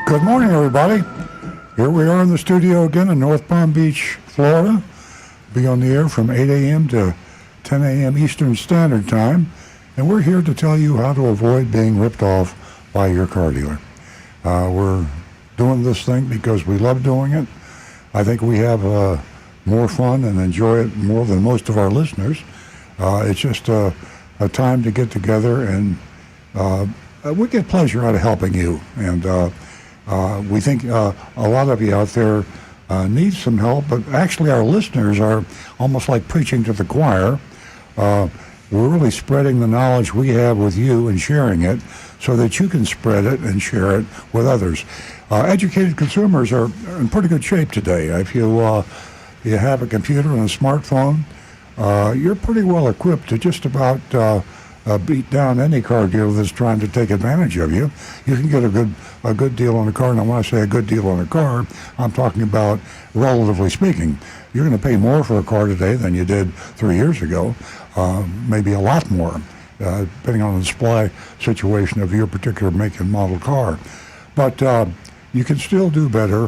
Good morning, everybody. Here we are in the studio again in North Palm Beach, Florida. Be on the air from 8 a.m. to 10 a.m. Eastern Standard Time. And we're here to tell you how to avoid being ripped off by your car dealer. We're doing this thing because we love doing it. I think we have more fun and enjoy it more than most of our listeners. It's just a time to get together, and we get pleasure out of helping you. And we think a lot of you out there need some help, but actually our listeners are almost like preaching to the choir. We're really spreading the knowledge we have with you and sharing it so that you can spread it and share it with others. Educated consumers are in pretty good shape today. If you have a computer and a smartphone, you're pretty well equipped to just about beat down any car dealer that's trying to take advantage of you. You can get a good deal on a car. Now, when I say a good deal on a car, I'm talking about relatively speaking. You're going to pay more for a car today than you did 3 years ago, maybe a lot more, depending on the supply situation of your particular make and model car. But you can still do better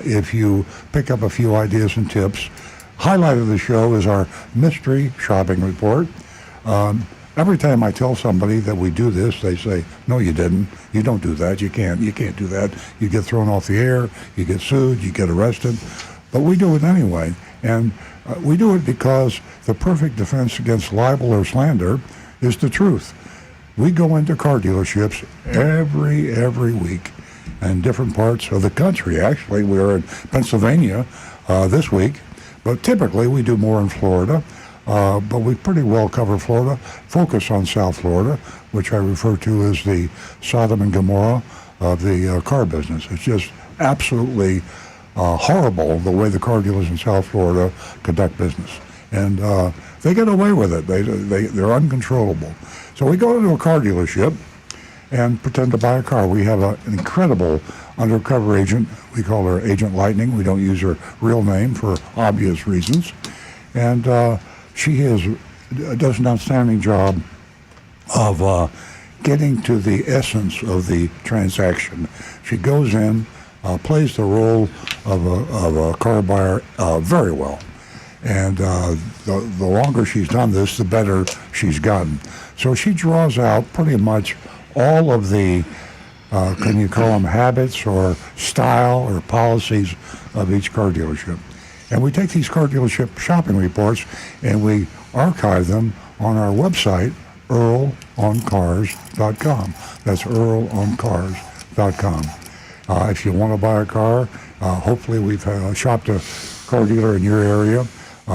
if you pick up a few ideas and tips. Highlight of the show is our mystery shopping report. Every time I tell somebody that we do this, they say, "No, you didn't. You don't do that. You can't do that. You get thrown off the air. You get sued. You get arrested." But we do it anyway. And we do it because the perfect defense against libel or slander is the truth. We go into car dealerships every week in different parts of the country. Actually, we are in Pennsylvania this week, but typically we do more in Florida. But we pretty well cover Florida, focus on South Florida, which I refer to as the Sodom and Gomorrah of the car business. It's just absolutely horrible the way the car dealers in South Florida conduct business. And they get away with it. They're uncontrollable. So we go into a car dealership and pretend to buy a car. We have an incredible undercover agent. We call her Agent Lightning. We don't use her real name for obvious reasons. And she does an outstanding job of getting to the essence of the transaction. She goes in, plays the role of a car buyer very well. And the longer she's done this, the better she's gotten. So she draws out pretty much all of the, can you call them habits or style or policies of each car dealership. And we take these car dealership shopping reports and we archive them on our website, earloncars.com. That's earloncars.com. If you want to buy a car, hopefully we've shopped a car dealer in your area.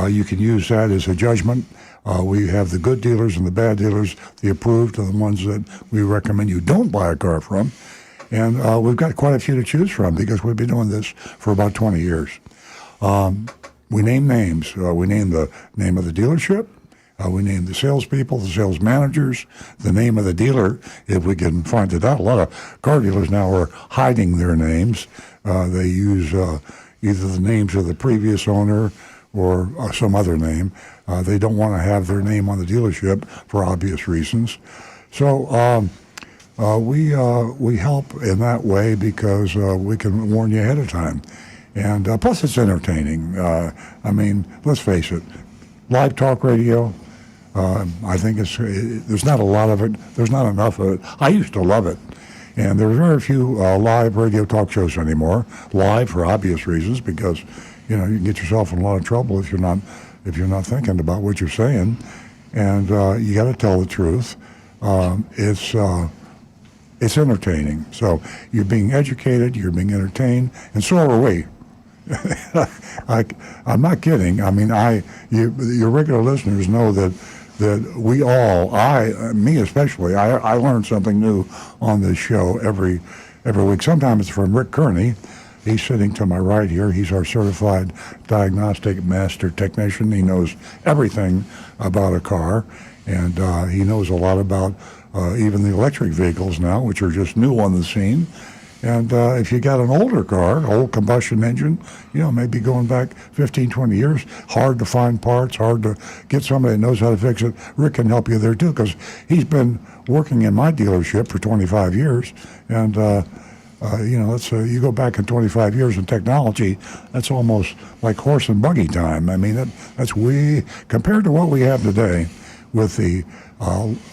You can use that as a judgment. We have the good dealers and the bad dealers, the approved and the ones that we recommend you don't buy a car from. And we've got quite a few to choose from because we've been doing this for about 20 years. We name names. We name the name of the dealership. We name the salespeople, the sales managers, the name of the dealer, if we can find it out. A lot of car dealers now are hiding their names. They use either the names of the previous owner or some other name. They don't want to have their name on the dealership for obvious reasons. So we help in that way because we can warn you ahead of time. And plus it's entertaining. I mean, let's face it, live talk radio, I think there's not a lot of it. There's not enough of it. I used to love it. And there's very few live radio talk shows anymore. Live for obvious reasons because, you can get yourself in a lot of trouble if you're not thinking about what you're saying. And you got to tell the truth. It's entertaining. So you're being educated, you're being entertained, and so are we. I'm not kidding. I mean, your regular listeners know that we all, me especially, I learned something new on this show every week. Sometimes it's from Rick Kearney. He's sitting to my right here. He's our certified diagnostic master technician. He knows everything about a car, and he knows a lot about even the electric vehicles now, which are just new on the scene. And if you got an older car, old combustion engine, maybe going back 15, 20 years, hard to find parts, hard to get somebody that knows how to fix it, Rick can help you there too, because he's been working in my dealership for 25 years, and You go back in 25 years in technology, that's almost like horse and buggy time. I mean, that's way, compared to what we have today with the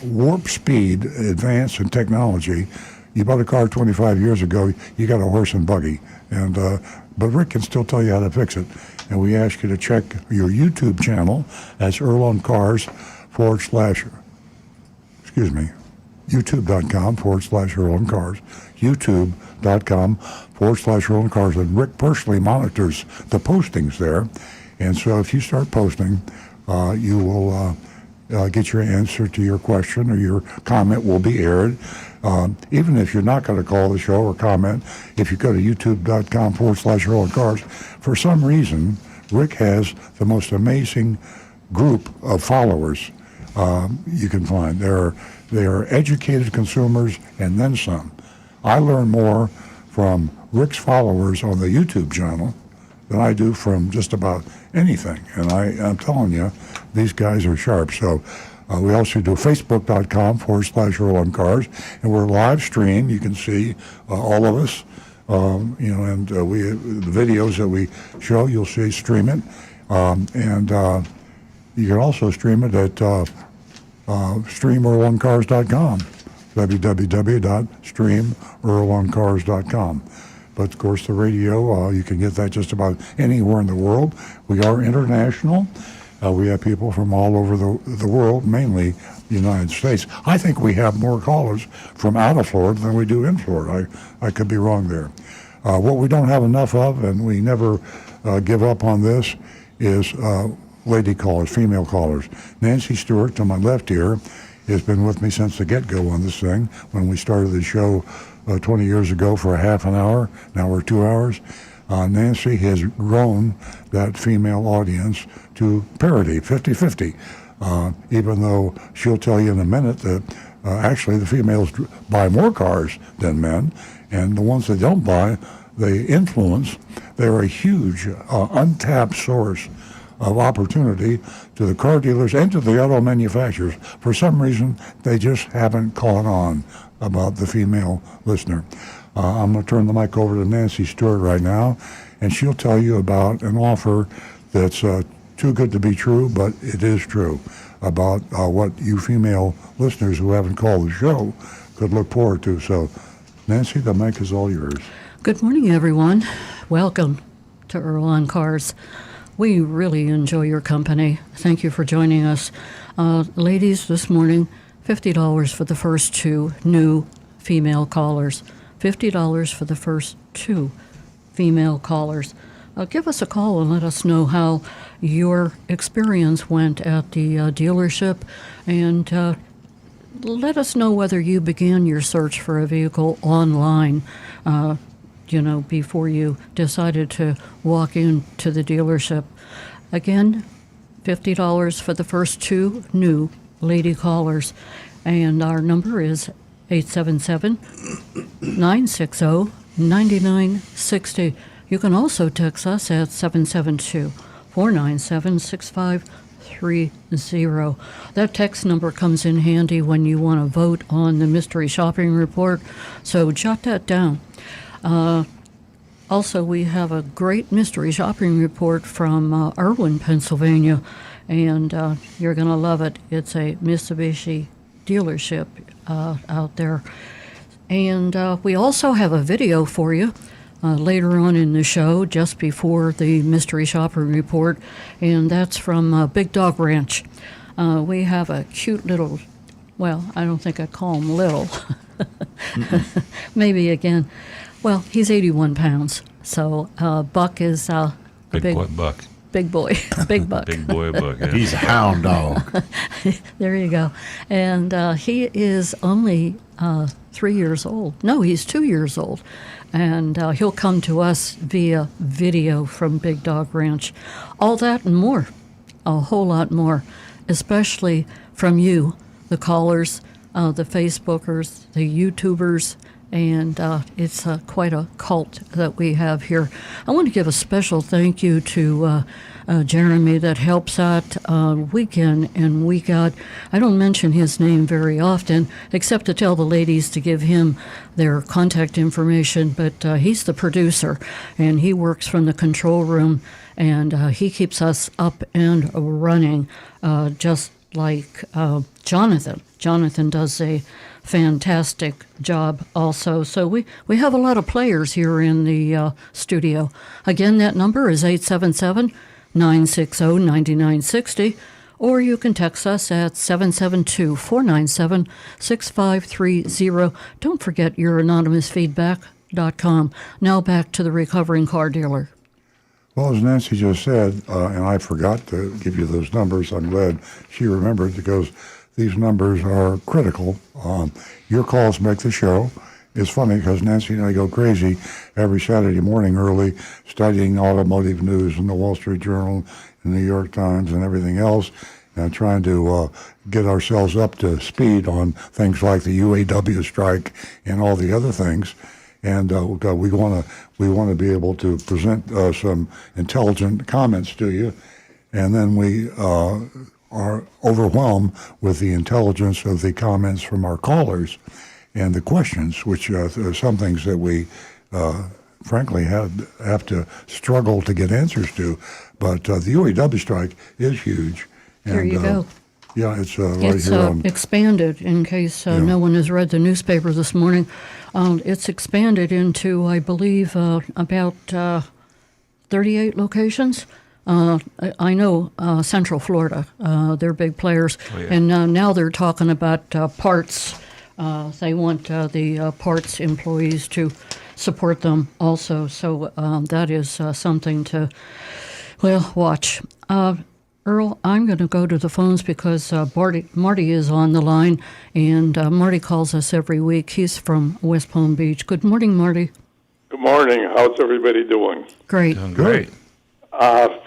warp speed advance in technology. You bought a car 25 years ago, you got a horse and buggy. But Rick can still tell you how to fix it. And we ask you to check your YouTube channel. That's Earl on Cars YouTube.com/Earl on Cars. YouTube.com/Earl on Cars. And Rick personally monitors the postings there. And so if you start posting, you will get your answer to your question, or your comment will be aired. Even if you're not going to call the show or comment, if you go to youtube.com/Earl on Cars, for some reason, Rick has the most amazing group of followers you can find. They are educated consumers and then some. I learn more from Rick's followers on the YouTube channel than I do from just about anything. And I'm telling you, these guys are sharp. So we also do facebook.com/Earl on Cars, and we're live stream. You can see all of us, and the videos that we show, you'll see stream it. And you can also stream it at streamearloncars.com, www.streamearloncars.com. But of course, the radio, you can get that just about anywhere in the world. We are international. We have people from all over the world, mainly the United States. I think we have more callers from out of Florida than we do in Florida. I could be wrong there. What we don't have enough of, and we never give up on this, is lady callers, female callers. Nancy Stewart, to my left here, has been with me since the get-go on this thing. When we started the show 20 years ago for a half an hour, now we're 2 hours. Nancy has grown that female audience to parity, 50-50, even though she'll tell you in a minute that actually the females buy more cars than men, and the ones that don't buy, they influence. They're a huge untapped source of opportunity to the car dealers and to the auto manufacturers. For some reason, they just haven't caught on about the female listener. I'm going to turn the mic over to Nancy Stewart right now, and she'll tell you about an offer that's too good to be true, but it is true, about what you female listeners who haven't called the show could look forward to. So, Nancy, the mic is all yours. Good morning, everyone. Welcome to Earl on Cars. We really enjoy your company. Thank you for joining us. Ladies, this morning, $50 for the first two new female callers. $50 for the first two female callers. Give us a call and let us know how your experience went at the dealership, and let us know whether you began your search for a vehicle online, before you decided to walk into the dealership. Again, $50 for the first two new lady callers, and our number is 877-960-9960. You can also text us at 772-497-6530. That text number comes in handy when you want to vote on the mystery shopping report, so jot that down. Also, we have a great mystery shopping report from Irwin, Pennsylvania, and you're going to love it. It's a Mitsubishi dealership out there. And we also have a video for you later on in the show, just before the mystery shopping report, and that's from Big Dog Ranch. We have a cute little, well, I don't think I call him little. Maybe again. Well, he's 81 pounds, so Buck is big boy Buck. Big boy, big Buck. Big boy Buck. Yeah. He's a hound dog. There you go. And he is only 3 years old. No, he's 2 years old. And he'll come to us via video from Big Dog Ranch. All that and more, a whole lot more, especially from you, the callers, the Facebookers, the YouTubers, and it's quite a cult that we have here. I want to give a special thank you to Jeremy that helps out week in and week out. I don't mention his name very often, except to tell the ladies to give him their contact information, but he's the producer, and he works from the control room, and he keeps us up and running, just like Jonathan. Jonathan does a fantastic job also. So we have a lot of players here in the studio. Again, that number is 877-960-9960, or you can text us at 772-497-6530. Don't forget your anonymousfeedback.com. Now back to the recovering car dealer. Well, as Nancy just said, and I forgot to give you those numbers, I'm glad she remembered because these numbers are critical. Your calls make the show. It's funny because Nancy and I go crazy every Saturday morning early studying automotive news in the Wall Street Journal, the New York Times, and everything else, and trying to get ourselves up to speed on things like the UAW strike and all the other things. And we want to be able to present some intelligent comments to you, and then we are overwhelmed with the intelligence of the comments from our callers and the questions, which are some things that we frankly have to struggle to get answers to. But the UAW strike is huge. And, There you go. Yeah, it's right It's here on. expanded, in case no one has read the newspaper this morning. It's expanded into, I believe, about 38 locations. I know Central Florida, they're big players. Oh, yeah. And now they're talking about parts. They want the parts employees to support them also. So that is something to, watch. Earl, I'm going to go to the phones because Marty is on the line, and Marty calls us every week. He's from West Palm Beach. Good morning, Marty. Good morning. How's everybody doing? Great. Doing great.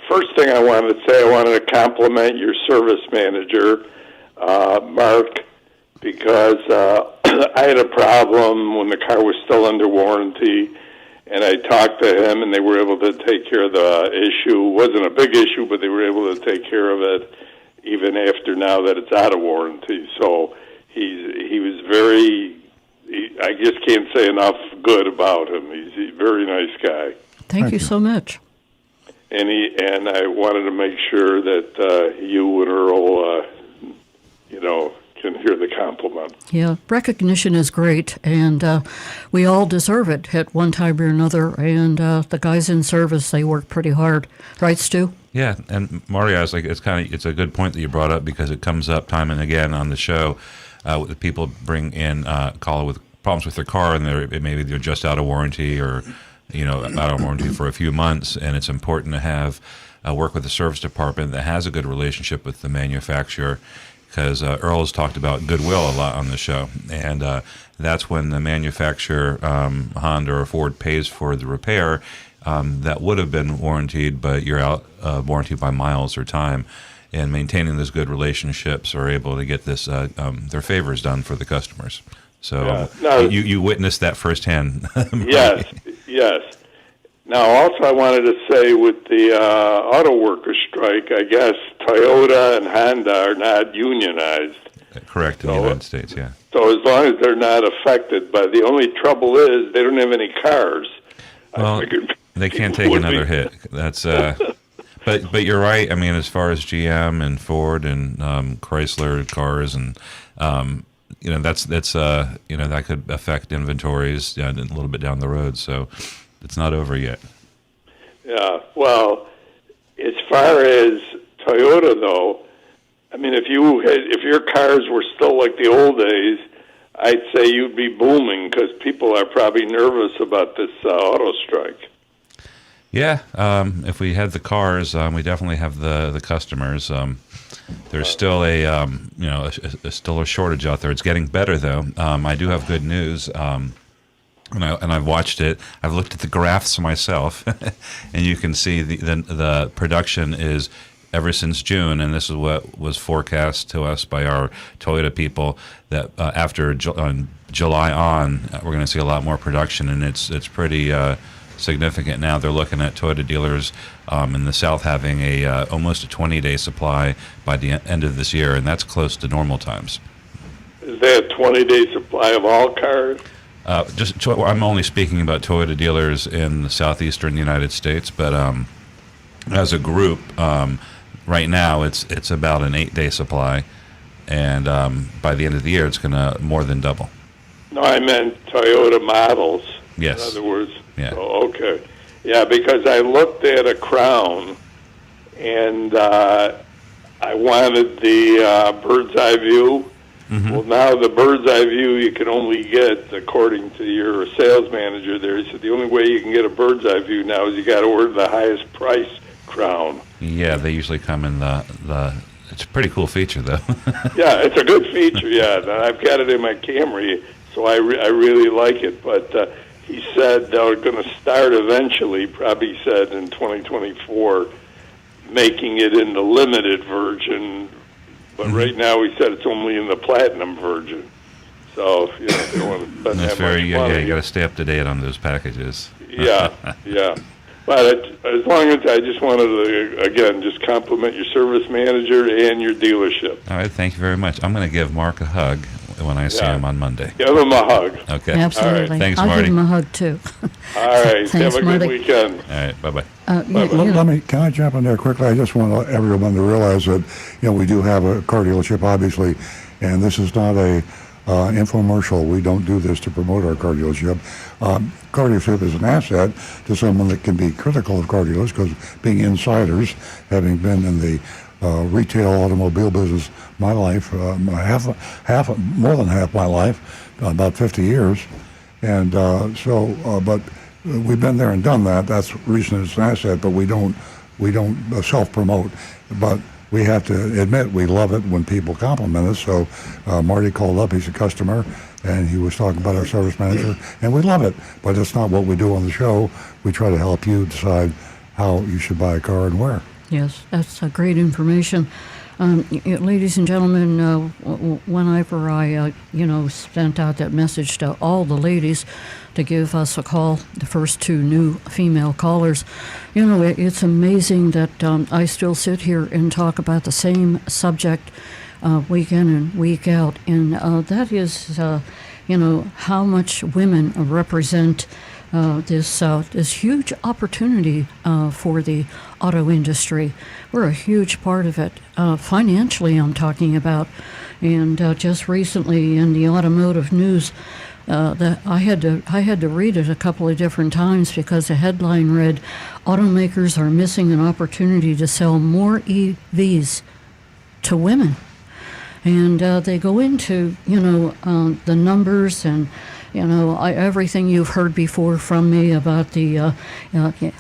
First thing I wanted to say, I wanted to compliment your service manager, Mark, because I had a problem when the car was still under warranty, and I talked to him, and they were able to take care of the issue. It wasn't a big issue, but they were able to take care of it even after now that it's out of warranty. So he was very, I just can't say enough good about him. He's a very nice guy. Thank you so much. And I wanted to make sure that you and Earl, can hear the compliment. Yeah, recognition is great, and we all deserve it at one time or another. And the guys in service, they work pretty hard. Right, Stu? Yeah, and Marty, I was like, it's a good point that you brought up because it comes up time and again on the show. People bring in call with problems with their car, and maybe they're just out of warranty or out of warranty for a few months, and it's important to have work with the service department that has a good relationship with the manufacturer. Because Earl has talked about goodwill a lot on the show, and that's when the manufacturer, Honda or Ford, pays for the repair that would have been warranted, but you're out of warranty by miles or time. And maintaining those good relationships are able to get this their favors done for the customers. So you witnessed that firsthand. Yes. Now, also, I wanted to say with the auto workers strike, I guess Toyota and Honda are not unionized. Correct, in the United States, yeah. So as long as they're not affected, but the only trouble is they don't have any cars. Well, they can't take another hit. That's but you're right. I mean, as far as GM and Ford and Chrysler cars and that's that could affect inventories a little bit down the road. So it's not over yet. Yeah. Well, as far as Toyota, though, I mean, if your cars were still like the old days, I'd say you'd be booming because people are probably nervous about this auto strike. Yeah, if we had the cars, we definitely have the customers. There's still still a shortage out there. It's getting better though. I do have good news. And I've watched it. I've looked at the graphs myself, and you can see the production is ever since June, and this is what was forecast to us by our Toyota people that after July on, we're going to see a lot more production, and it's pretty significant now. They're looking at Toyota dealers in the South having almost a 20-day supply by the end of this year, and that's close to normal times. Is that a 20-day supply of all cars? I'm only speaking about Toyota dealers in the southeastern United States, but as a group, right now it's about an 8-day supply, and by the end of the year, it's going to more than double. No, I meant Toyota models. Yes. In other words. Yeah. Oh, okay. Yeah, because I looked at a Crown, and I wanted the bird's eye view. Mm-hmm. Well, now the bird's eye view you can only get, according to your sales manager there, he said the only way you can get a bird's eye view now is you got to order the highest price Crown. Yeah, they usually come in the it's a pretty cool feature, though. Yeah, it's a good feature, yeah. I've got it in my Camry, so I really like it. But he said they're going to start eventually, probably said in 2024, making it in the limited version. But right now he said it's only in the platinum version. So, if they don't want to spend that much money. Yeah, you got to stay up to date on those packages. Yeah. But as long as I just wanted to, again, just compliment your service manager and your dealership. All right, thank you very much. I'm going to give Mark a hug when I see him on Monday. Give him a hug. Okay. Absolutely. All right. Thanks, I'll Marty. give him a hug, too. All right. Thanks, Have a Marty. good weekend. All right, bye-bye. Can I jump in there quickly? I just want everyone to realize that, we do have a car dealership, obviously, and this is not a infomercial. We don't do this to promote our car dealership. Car dealership is an asset to someone that can be critical of car dealers because being insiders, having been in the retail automobile business my life, more than half my life, about 50 years, and but we've been there and done that. That's the reason it's an asset, but we don't self-promote. But we have to admit we love it when people compliment us. So Marty called up, he's a customer, and he was talking about our service manager, and we love it. But it's not what we do on the show. We try to help you decide how you should buy a car and where. Yes, that's great information. Ladies and gentlemen, whenever I, sent out that message to all the ladies to give us a call, the first two new female callers, it's amazing that I still sit here and talk about the same subject week in and week out, and that is, how much women represent this huge opportunity for the auto industry. We're a huge part of it. Financially, I'm talking about. And just recently in the automotive news, that I had to read it a couple of different times because the headline read, "Automakers are missing an opportunity to sell more EVs to women." And they go into, the numbers and, everything you've heard before from me about the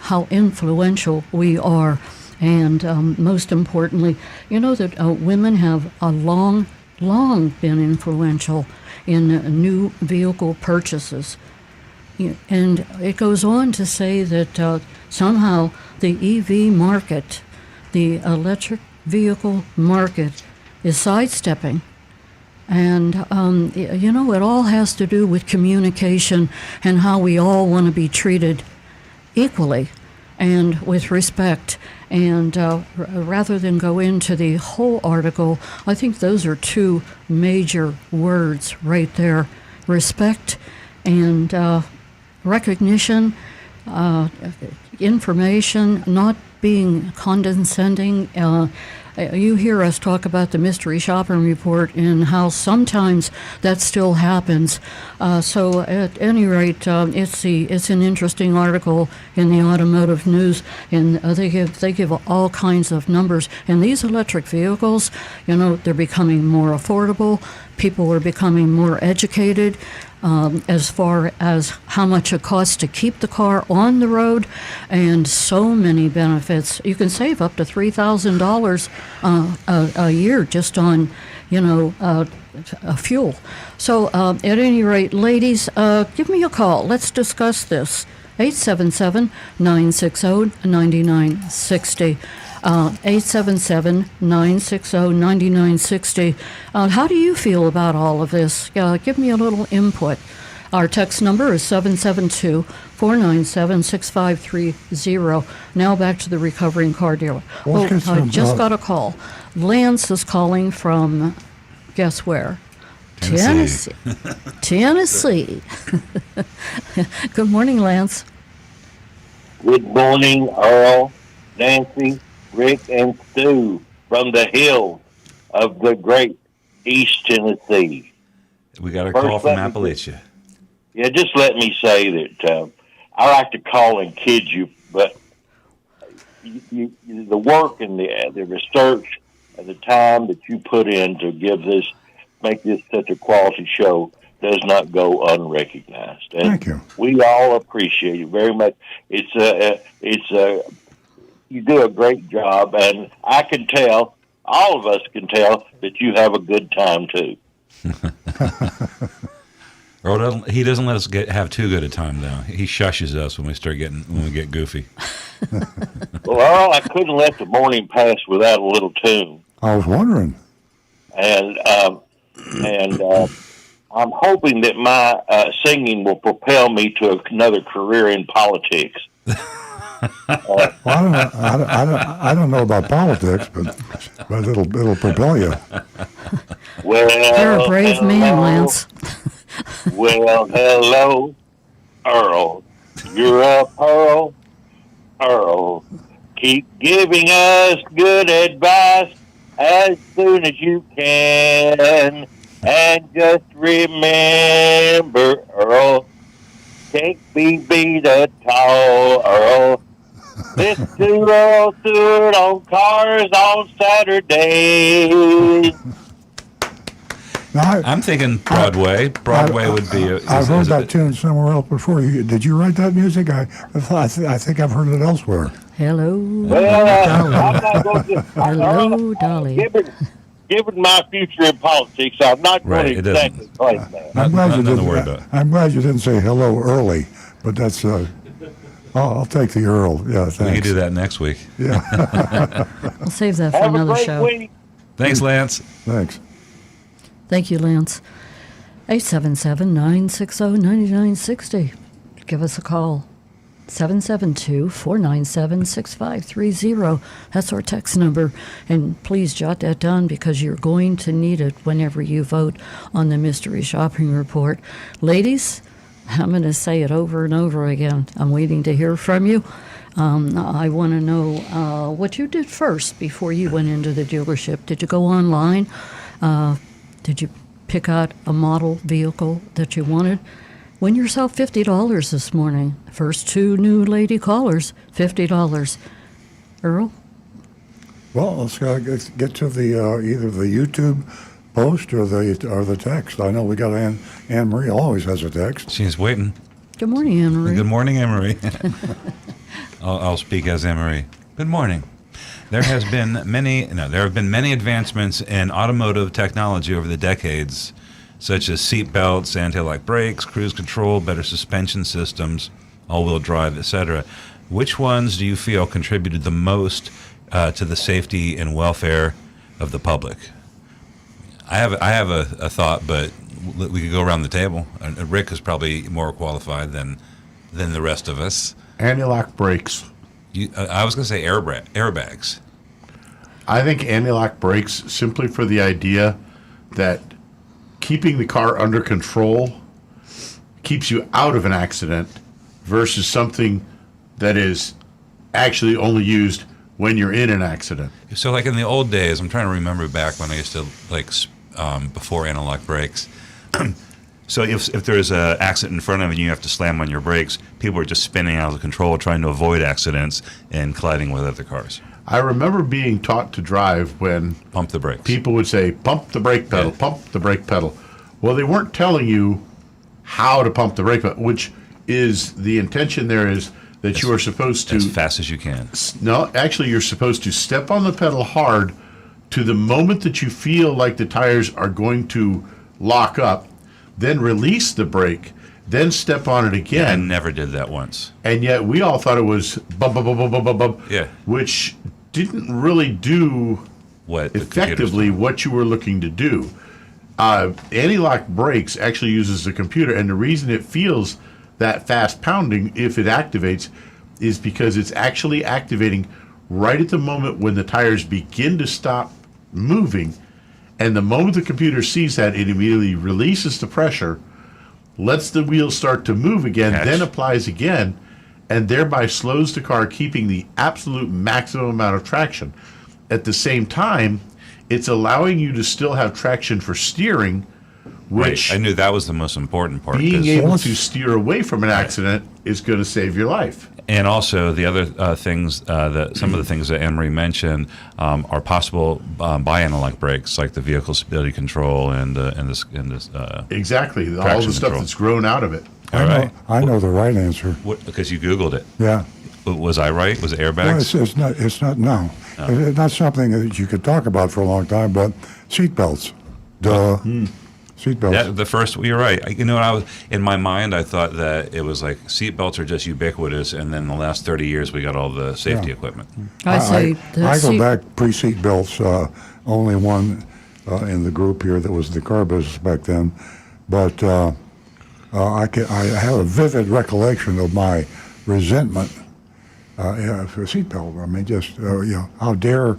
how influential we are. And most importantly, that women have a long been influential in new vehicle purchases. And it goes on to say that somehow the EV market, the electric vehicle market, is sidestepping. And, it all has to do with communication and how we all want to be treated equally and with respect. And rather than go into the whole article, I think those are two major words right there: respect and recognition, information, not being condescending. You hear us talk about the mystery shopping report and how sometimes that still happens. So at any rate, it's an interesting article in the automotive news, and they give all kinds of numbers. And these electric vehicles, they're becoming more affordable. People are becoming more educated as far as how much it costs to keep the car on the road, and so many benefits. You can save up to $3,000 a year just on, fuel. So at any rate, ladies, give me a call. Let's discuss this. 877-960-9960. 877-960-9960. How do you feel about all of this? Give me a little input. Our text number is 772-497-6530. Now back to the recovering car dealer. Let's get I some, just got a call. Lance is calling from, guess where? Tennessee. Tennessee. Good morning, Lance. Good morning, Earl, Nancy, Rick, and Stu from the hills of the great East Tennessee. We got a First, call from let me- Appalachia. Yeah, just let me say that I like to call and kid you, but the work and the research and the time that you put in to make this such a quality show does not go unrecognized. And Thank you. we all appreciate it very much. You do a great job, and I can tell, all of us can tell, that you have a good time too. Earl doesn't let us have too good a time though. He shushes us when we get goofy. Well, Earl, I couldn't let the morning pass without a little tune, I was wondering. and I'm hoping that my singing will propel me to another career in politics. Well, I don't know about politics, but it'll propel you. Well, You're a brave man, hello. Lance. Well, hello, Earl. You're up, Earl. Keep giving us good advice as soon as you can. And just remember, Earl, can't be beat at all, Earl. Listen to Earl Stewart on Cars on Saturdays. Now, I'm thinking Broadway. Broadway would be. I've heard that tune somewhere else before. Did you write that music? I think I've heard it elsewhere. Hello. Well, I'm not going to. Hello, Dolly. Given my future in politics, I'm not Right, going it to doesn't- exactly claim that. I'm glad you nothing to didn't. worry about. I'm glad you didn't say hello early, but that's. I'll take the Earl. Yeah, thanks. We can do that next week. Yeah, We'll save that for Have a another great show. week. Thanks, Lance. thanks. Thank you, Lance. 877-960-9960. Give us a call. 772-497-6530. That's our text number. And please jot that down because you're going to need it whenever you vote on the mystery shopping report. Ladies, I'm going to say it over and over again. I'm waiting to hear from you. I want to know what you did first before you went into the dealership. Did you go online? Did you pick out a model vehicle that you wanted? Win yourself $50 this morning. First two new lady callers, $50. Earl? Well, let's get to the either the YouTube post or the text. I know we got Anne Marie always has a text. She's waiting. Good morning, Anne Marie. Good morning, Anne-Marie. I'll speak as Anne-Marie. Good morning. There have been many advancements in automotive technology over the decades, such as seat belts, anti-lock brakes, cruise control, better suspension systems, all-wheel drive, etc. Which ones do you feel contributed the most to the safety and welfare of the public? I have a thought, but we could go around the table. Rick is probably more qualified than the rest of us. Anti-lock brakes. I was going to say airbags. I think anti-lock brakes simply for the idea that keeping the car under control keeps you out of an accident versus something that is actually only used when you're in an accident. So, like in the old days, I'm trying to remember back when I used to before anti-lock brakes. So if there's an accident in front of you and you have to slam on your brakes, people are just spinning out of control trying to avoid accidents and colliding with other cars. I remember being taught to drive when Pump the brakes. people would say, pump the brake pedal, Yeah. pump the brake pedal. Well, they weren't telling you how to pump the brake pedal, which is the intention there is that you are supposed to... as fast as you can. No, actually, you're supposed to step on the pedal hard to the moment that you feel like the tires are going to lock up, then release the brake, then step on it I again. never did that once. And yet we all thought it was bum, bum, bum, bum, bum, bum, bum, Yeah. which didn't really do What the computers effectively do. what you were looking to do. Anti-lock brakes actually uses the computer, and the reason it feels that fast pounding if it activates is because it's actually activating right at the moment when the tires begin to stop moving. And the moment the computer sees that, it immediately releases the pressure, lets the wheels start to move again, Catch. then applies again, and thereby slows the car, keeping the absolute maximum amount of traction. At the same time, it's allowing you to still have traction for steering, which Right. I knew that was the most important part. being 'cause- able to steer away from an accident is going to save your life. And also the other things that some of the things that Emery mentioned are possible by analog brakes, like the vehicle stability control and this Exactly. All Traction the stuff control. that's grown out of it. all right. I know the right answer. Because you Googled it. Yeah. Was I right? Was it Well, airbags? it's not. It's not. No, it's not something that you could talk about for a long time. But seatbelts, duh, seatbelts. Yeah, the first. You're right. You know, I was in my mind. I thought that it was like seatbelts are just ubiquitous, and then in the last 30 years we got all the safety Yeah. equipment. I say the I go seat- back pre-seat belts. Only one in the group here that was in the car business back then, but I have a vivid recollection of my resentment for a seatbelt. I mean, just how dare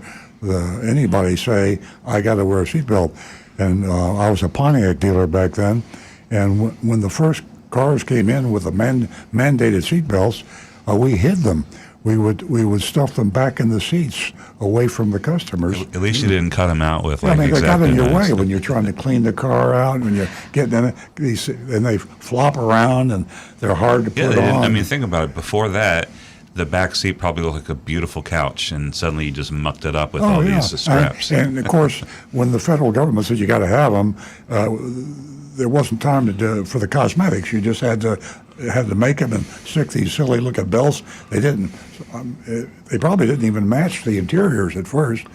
anybody say I got to wear a seatbelt? And I was a Pontiac dealer back then, and when the first cars came in with the mandated seatbelts, we hid them. We would stuff them back in the seats, away from the customers. At least you didn't cut them out with I like mean, they got in your way Exacta-Knives. when you're trying to clean the car out, when you're getting in it, and they flop around, and they're hard to Yeah, put they didn't- on. I mean, think about it. Before that, the back seat probably looked like a beautiful couch, and suddenly you just mucked it up with all these straps. And of course, when the federal government said you got to have them, there wasn't time to do for the cosmetics. You just had to make them and stick these silly looking belts. They didn't. They probably didn't even match the interiors at first,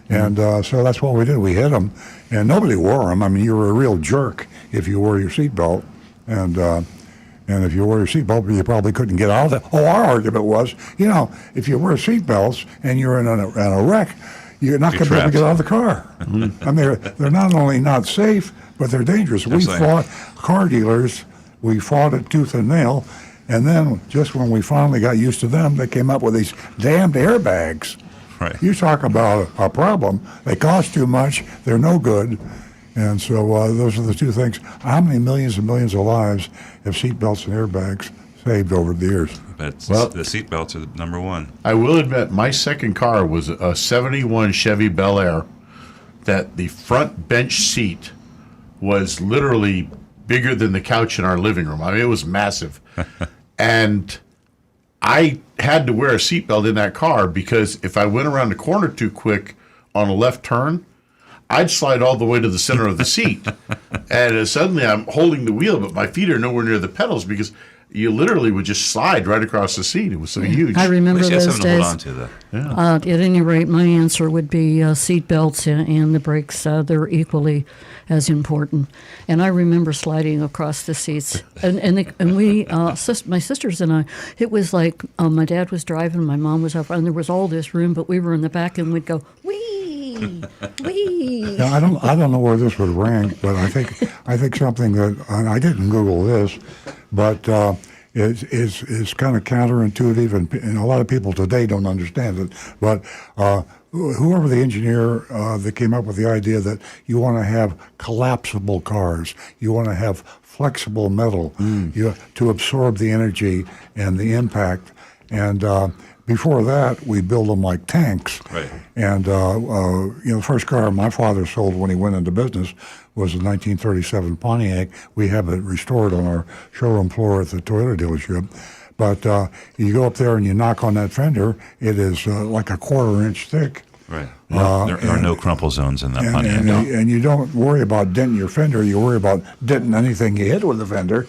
and so that's what we did. We hid them, and nobody wore them. I mean, you were a real jerk if you wore your seatbelt, and if you wore your seatbelt, you probably couldn't get out of it. Oh, our argument was, if you wear seatbelts and you're in a wreck, you're not going to be able to trapped. get out of the car. I mean, they're not only not safe, but they're dangerous. We Absolutely. fought car dealers. We fought it tooth and nail. And then just when we finally got used to them, they came up with these damned airbags. Right. You talk about a problem. They cost too much. They're no good. And so those are the two things. How many millions and millions of lives have seatbelts and airbags saved over the years? But Well- the seat belts are number one. I will admit, my second car was a 71 Chevy Bel Air that the front bench seat was literally bigger than the couch in our living room. I mean, it was massive. And I had to wear a seatbelt in that car because if I went around the corner too quick on a left turn, I'd slide all the way to the center of the seat. And suddenly I'm holding the wheel, but my feet are nowhere near the pedals because you literally would just slide right across the seat. It was so huge. I At remember least you have those something to hold on days. to, though. At any rate, my answer would be seat belts and the brakes. They're equally as important. And I remember sliding across the seats. And we, my sisters and I, it was like my dad was driving, my mom was up, and there was all this room, but we were in the back, and we'd go, wee, wee. Now, I don't know where this would rank, but I think something that, and I didn't Google this, but is kind of counterintuitive, and a lot of people today don't understand it. But whoever the engineer that came up with the idea that you want to have collapsible cars, you want to have flexible metal to absorb the energy and the impact, and before that, we build them like tanks. Right. And the first car my father sold when he went into business was a 1937 Pontiac. We have it restored on our showroom floor at the Toyota dealership. But you go up there and you knock on that fender, it is like a 1/4 inch thick. Right. There are no crumple zones in that Pontiac. And you don't worry about denting your fender. You worry about denting anything you hit with the fender.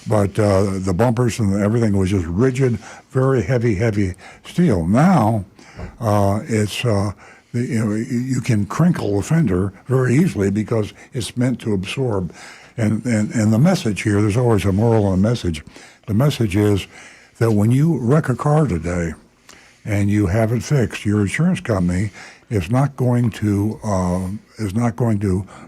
But the bumpers and everything was just rigid, very heavy steel. Now it's you can crinkle the fender very easily because it's meant to absorb. And the message here, there's always a moral and a message. The message is that when you wreck a car today, and you have it fixed, your insurance company is not going to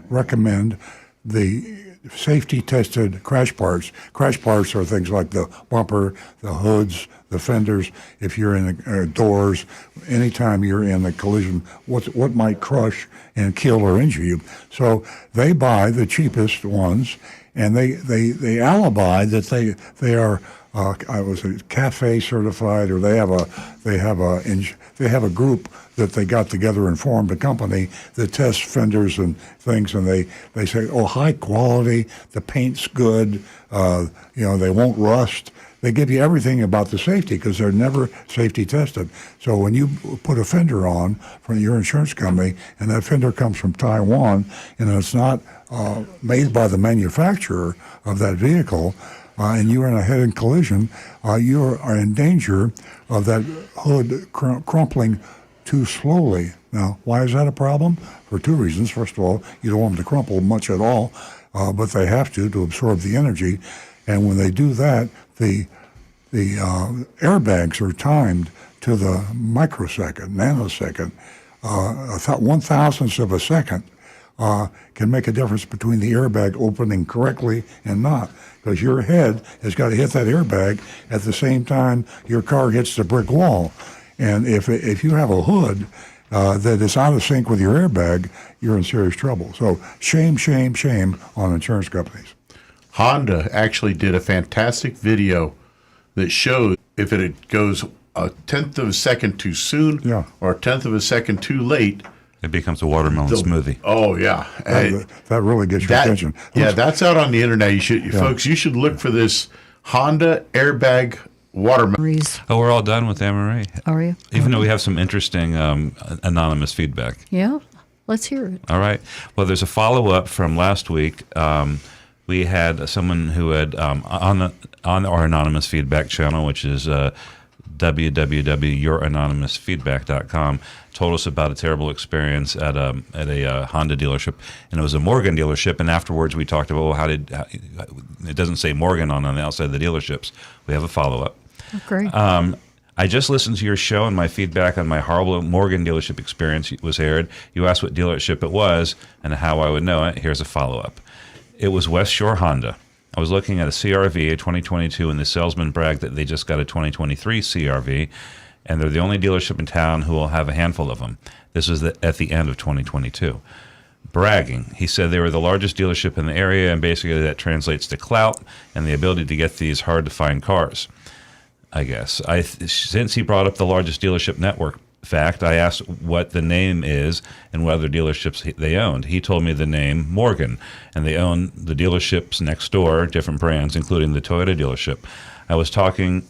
recommend the safety tested crash parts. Crash parts are things like the bumper, the hoods, the fenders. If you're in the doors, anytime you're in a collision, what might crush and kill or injure you. So they buy the cheapest ones, and they alibi that they are I was a cafe certified, or they have a group that they got together and formed a company that tests fenders and things, and they say, oh, high quality, the paint's good, they won't rust. They give you everything about the safety because they're never safety tested. So when you put a fender on from your insurance company, and that fender comes from Taiwan, and it's not made by the manufacturer of that vehicle, and you're in a head-on collision, you are in danger of that hood crumpling too slowly. Now, why is that a problem? For two reasons. First of all, you don't want them to crumple much at all, but they have to absorb the energy. And when they do that, the airbags are timed to the microsecond, nanosecond. 1,000th of a second can make a difference between the airbag opening correctly and not, because your head has got to hit that airbag at the same time your car hits the brick wall. And if you have a hood that is out of sync with your airbag, you're in serious trouble. So shame, shame, shame on insurance companies. Honda actually did a fantastic video that shows if it goes a tenth of a second too soon or a tenth of a second too late, it becomes a watermelon smoothie. Oh yeah, that really gets your attention. Yeah, that's out on the internet. Folks, you should look for this Honda airbag watermelon. Oh, we're all done with Anne-Marie. Are you? Even though we have some interesting anonymous feedback. Yeah, let's hear it. All right. Well, there's a follow-up from last week. We had someone who had on our anonymous feedback channel, which is www.youranonymousfeedback.com, told us about a terrible experience at a Honda dealership, and it was a Morgan dealership. And afterwards, we talked about, well, it doesn't say Morgan on the outside of the dealerships. We have a follow-up. Oh, great. I just listened to your show, and my feedback on my horrible Morgan dealership experience was aired. You asked what dealership it was and how I would know it. Here's a follow-up. It was West Shore Honda. I was looking at a CRV, a 2022, and the salesman bragged that they just got a 2023 CRV, and they're the only dealership in town who will have a handful of them. This was at the end of 2022. Bragging. He said they were the largest dealership in the area, and basically that translates to clout and the ability to get these hard-to-find cars, I guess. Since he brought up the largest dealership network fact, I asked what the name is and what other dealerships they owned. He told me the name Morgan, and they own the dealerships next door, different brands, including the Toyota dealership. I was taking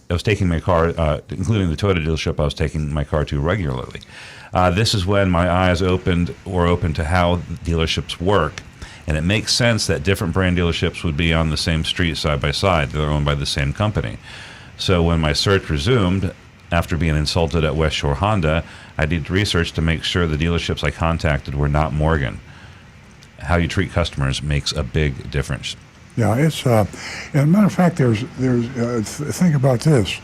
my car, including the Toyota dealership I was taking my car to regularly. This is when my eyes opened to how dealerships work. And it makes sense that different brand dealerships would be on the same street side by side. They're owned by the same company. So when my search resumed, after being insulted at West Shore Honda, I did research to make sure the dealerships I contacted were not Morgan. How you treat customers makes a big difference. Yeah, it's and as a matter of fact, there's think about this: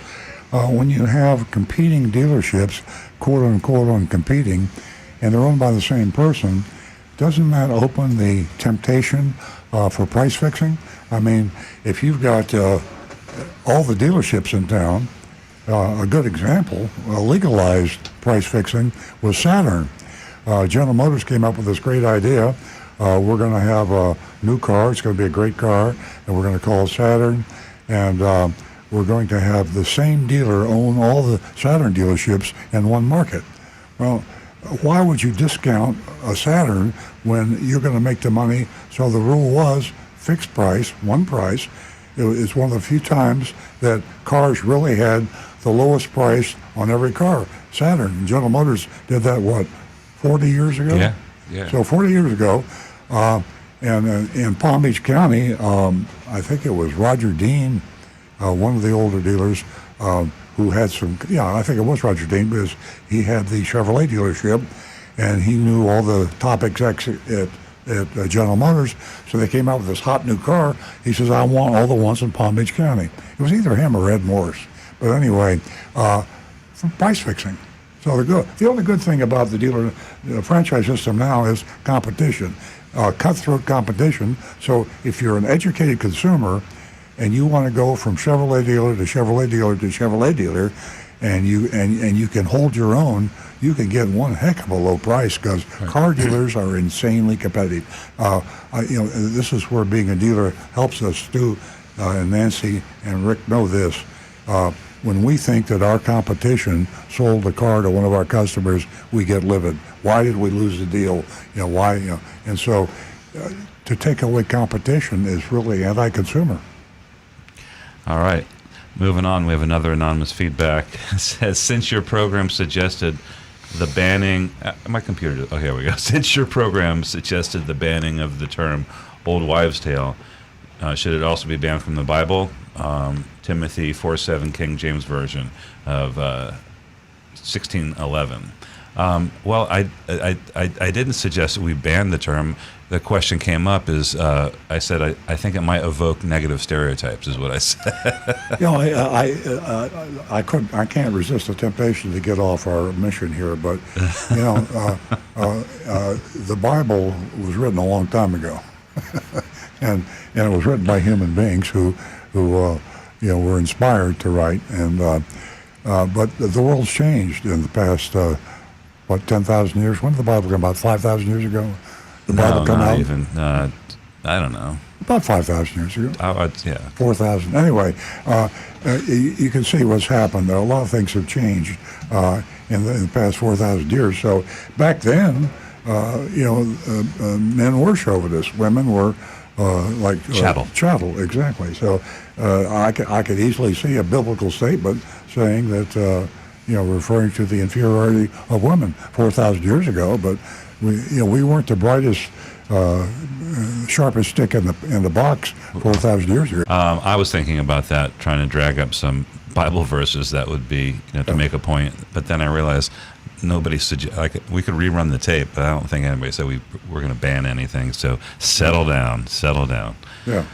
when you have competing dealerships, quote unquote, on competing, and they're owned by the same person, doesn't that open the temptation for price fixing? I mean, if you've got all the dealerships in town. A good example, legalized price fixing, was Saturn. General Motors came up with this great idea. We're going to have a new car. It's going to be a great car, and we're going to call it Saturn. And we're going to have the same dealer own all the Saturn dealerships in one market. Well, why would you discount a Saturn when you're going to make the money? So the rule was fixed price, one price. It's one of the few times that cars really had the lowest price on every car. Saturn. General Motors did that, 40 years ago? Yeah. So 40 years ago, and in Palm Beach County, I think it was Roger Dean, one of the older dealers, who had some, I think it was Roger Dean, because he had the Chevrolet dealership, and he knew all the top execs at General Motors, so they came out with this hot new car. He says, I want all the ones in Palm Beach County. It was either him or Ed Morris. But anyway, price fixing. So the only good thing about the franchise system now is competition, cutthroat competition. So if you're an educated consumer and you want to go from Chevrolet dealer to Chevrolet dealer to Chevrolet dealer, and you can hold your own, you can get one heck of a low price because car dealers are insanely competitive. This is where being a dealer helps us too. And Nancy and Rick know this. When we think that our competition sold a car to one of our customers, we get livid. Why did we lose the deal? Why? And so, to take away competition is really anti-consumer. All right. Moving on, we have another anonymous feedback. It says, since your program suggested the banning... my computer... Oh, here we go. Since your program suggested the banning of the term old wives' tale, should it also be banned from the Bible? Timothy 4:7, King James Version of 1611. Well, I didn't suggest that we ban the term. The question came up is, I said, I think it might evoke negative stereotypes, is what I said. I can't resist the temptation to get off our mission here, but the Bible was written a long time ago, and it was written by human beings who were inspired to write, and but the world's changed in the past 10,000 years. When did the Bible come out? 5,000 years ago. The Bible come out. Even. I don't know. About 5,000 years ago. Yeah. 4,000. Anyway, you can see what's happened. A lot of things have changed in the past 4,000 years. So back then, men were chauvinists. Women were chattel. Chattel, exactly. So I could easily see a biblical statement saying that, referring to the inferiority of women 4,000 years ago, but we weren't the brightest, sharpest stick in the box 4,000 years ago. I was thinking about that, trying to drag up some Bible verses that would be to make a point, but then I realized nobody we could rerun the tape, but I don't think anybody said we're going to ban anything. So settle down. Yeah.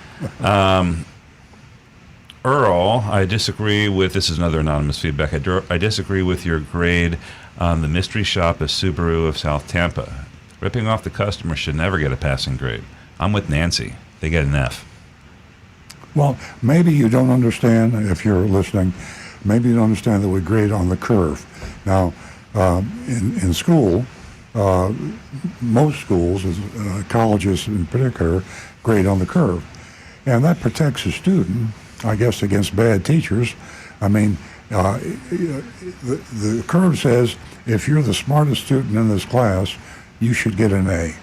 Earl, I disagree with, this is another anonymous feedback, I disagree with your grade on the mystery shop of Subaru of South Tampa. Ripping off the customer should never get a passing grade. I'm with Nancy. They get an F. Well, maybe you don't understand, if you're listening, maybe you don't understand that we grade on the curve. Now, in school, most schools, colleges in particular, grade on the curve. And that protects the student, I guess, against bad teachers. I mean, the curve says if you're the smartest student in this class, you should get an A.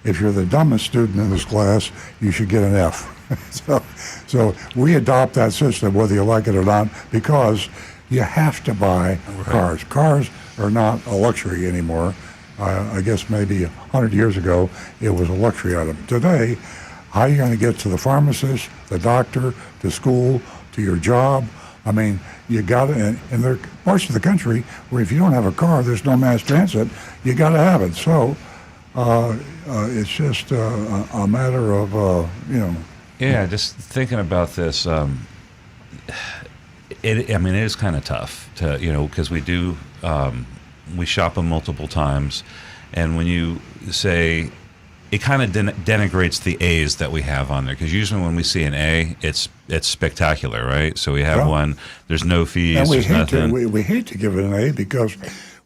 If you're the dumbest student in this class, you should get an F. So we adopt that system, whether you like it or not, because you have to buy cars. Cars are not a luxury anymore. I guess maybe 100 years ago, it was a luxury item. Today, how are you going to get to the pharmacist, the doctor, to school, to your job? I mean, you got to, and there are parts of the country where if you don't have a car, there's no mass transit. You got to have it. So it's just a matter of, Yeah, just thinking about this, it is kind of tough to, because we do, we shop them multiple times, and when you say, it kind of denigrates the A's that we have on there, because usually when we see an A, it's spectacular, right? So we have one. There's no fees. And there's nothing. We hate to give it an A because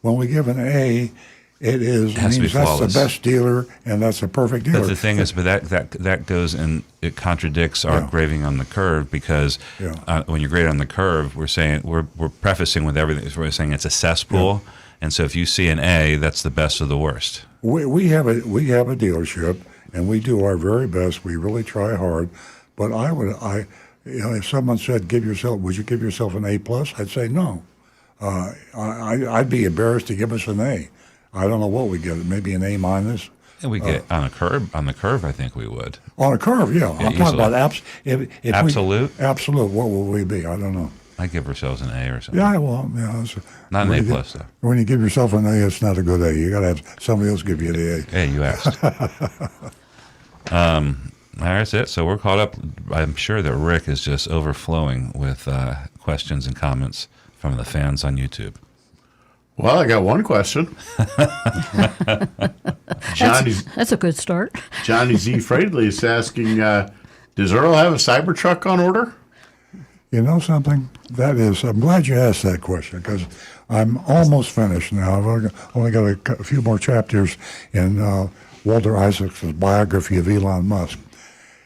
when we give an A, it means that's the best dealer and that's a perfect dealer. But the thing is, that goes and it contradicts our grading on the curve, because when you grade on the curve, we're saying we're prefacing with everything. We're saying it's a cesspool, and so if you see an A, that's the best of the worst. We have a dealership, and we do our very best. We really try hard, but if someone said, would you give yourself an A+? I'd say no. I'd be embarrassed to give us an A. I don't know what we get. Maybe an A-. And we get on the curve. I think we would. On a curve, yeah. I'm talking about absolute. Absolute. What will we be? I don't know. I give ourselves an A or something. Yeah, well, not an A+, though. When you give yourself an A, it's not a good A. You got to have somebody else give you the A. Hey, you asked. That's it. So we're caught up. I'm sure that Rick is just overflowing with questions and comments from the fans on YouTube. Well, I got one question. Johnny That's a good start. Johnny Z. Fradley is asking, does Earl have a Cybertruck on order? You know something? I'm glad you asked that question because I'm almost finished now. I've only got a few more chapters in Walter Isaacson's biography of Elon Musk.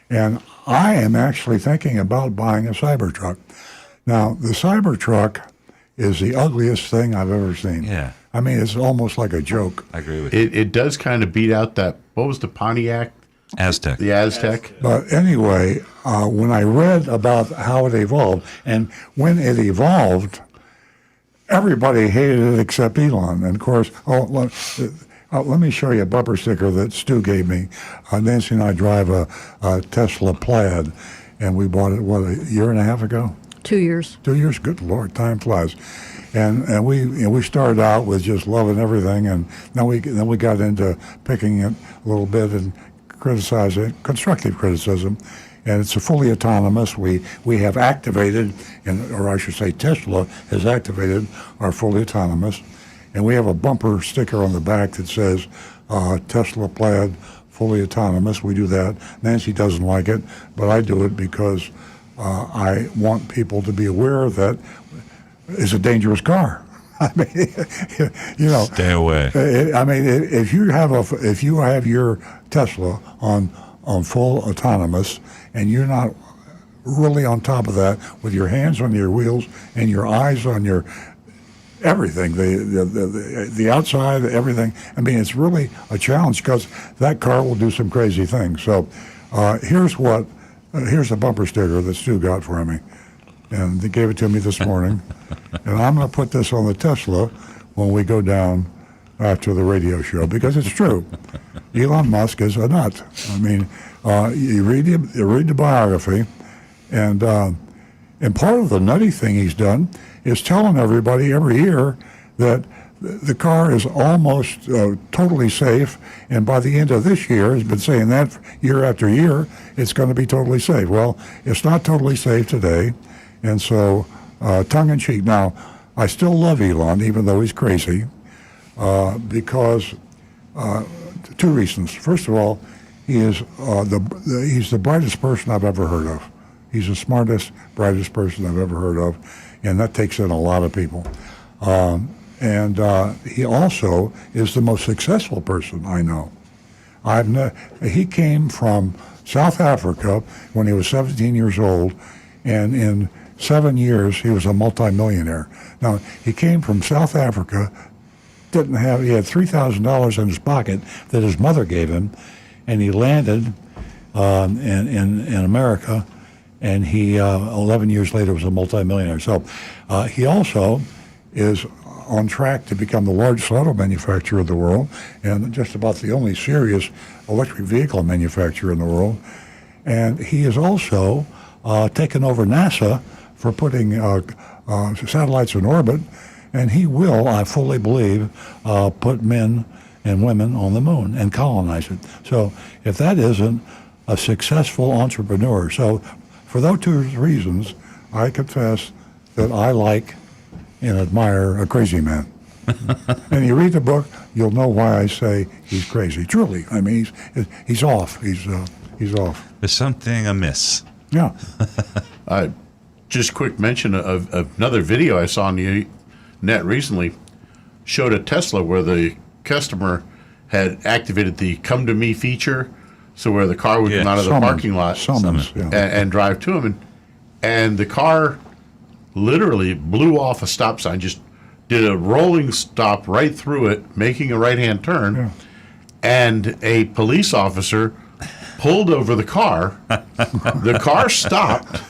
And I am actually thinking about buying a Cybertruck. Now, the Cybertruck is the ugliest thing I've ever seen. Yeah. I mean, it's almost like a joke. I agree with you. It does kind of beat out that, what was the Pontiac? Aztec. The Aztec? But anyway, when I read about how it evolved, and when it evolved, everybody hated it except Elon. And of course, let me show you a bumper sticker that Stu gave me. Nancy and I drive a Tesla Plaid, and we bought it, a year and a half ago? 2 years. 2 years, good Lord, time flies. And we started out with just loving everything, and then we got into picking it a little bit and criticizing, constructive criticism. And it's a fully autonomous. We have activated, or I should say Tesla has activated our fully autonomous. And we have a bumper sticker on the back that says Tesla Plaid fully autonomous. We do that. Nancy doesn't like it, but I do it because I want people to be aware that it's a dangerous car. I mean, you know. Stay away. I mean, if you have your Tesla on full autonomous, and you're not really on top of that with your hands on your wheels and your eyes on your everything, the outside, everything. I mean, it's really a challenge because that car will do some crazy things. So here's a bumper sticker that Stu got for me, and they gave it to me this morning. And I'm going to put this on the Tesla when we go down after the radio show because it's true. Elon Musk is a nut. I mean, you read the biography, and part of the nutty thing he's done is telling everybody every year that the car is almost totally safe, and by the end of this year, he's been saying that year after year, it's going to be totally safe. Well, it's not totally safe today, and so tongue-in-cheek. Now, I still love Elon, even though he's crazy, because two reasons. First of all, he's the brightest person I've ever heard of. He's the smartest, brightest person I've ever heard of, and that takes in a lot of people. And he also is the most successful person I know. He came from South Africa when he was 17 years old, and in 7 years he was a multimillionaire. Now, he came from South Africa, he had $3,000 in his pocket that his mother gave him, and he landed in America, and he 11 years later was a multimillionaire. So he also is on track to become the largest auto manufacturer in the world and just about the only serious electric vehicle manufacturer in the world. And he has also taken over NASA for putting satellites in orbit, and he will, I fully believe, put men and women on the moon and colonize it. So if that isn't a successful entrepreneur. So for those two reasons, I confess that I like and admire a crazy man. And you read the book, you'll know why I say he's crazy. Truly, I mean, he's off. He's off. There's something amiss. Yeah. Just quick mention of another video I saw on the net recently showed a Tesla where the customer had activated the "Come to Me" feature, so where the car would come out of the parking lot and drive to him, and the car literally blew off a stop sign, just did a rolling stop right through it, making a right-hand turn, and a police officer pulled over the car. The car stopped.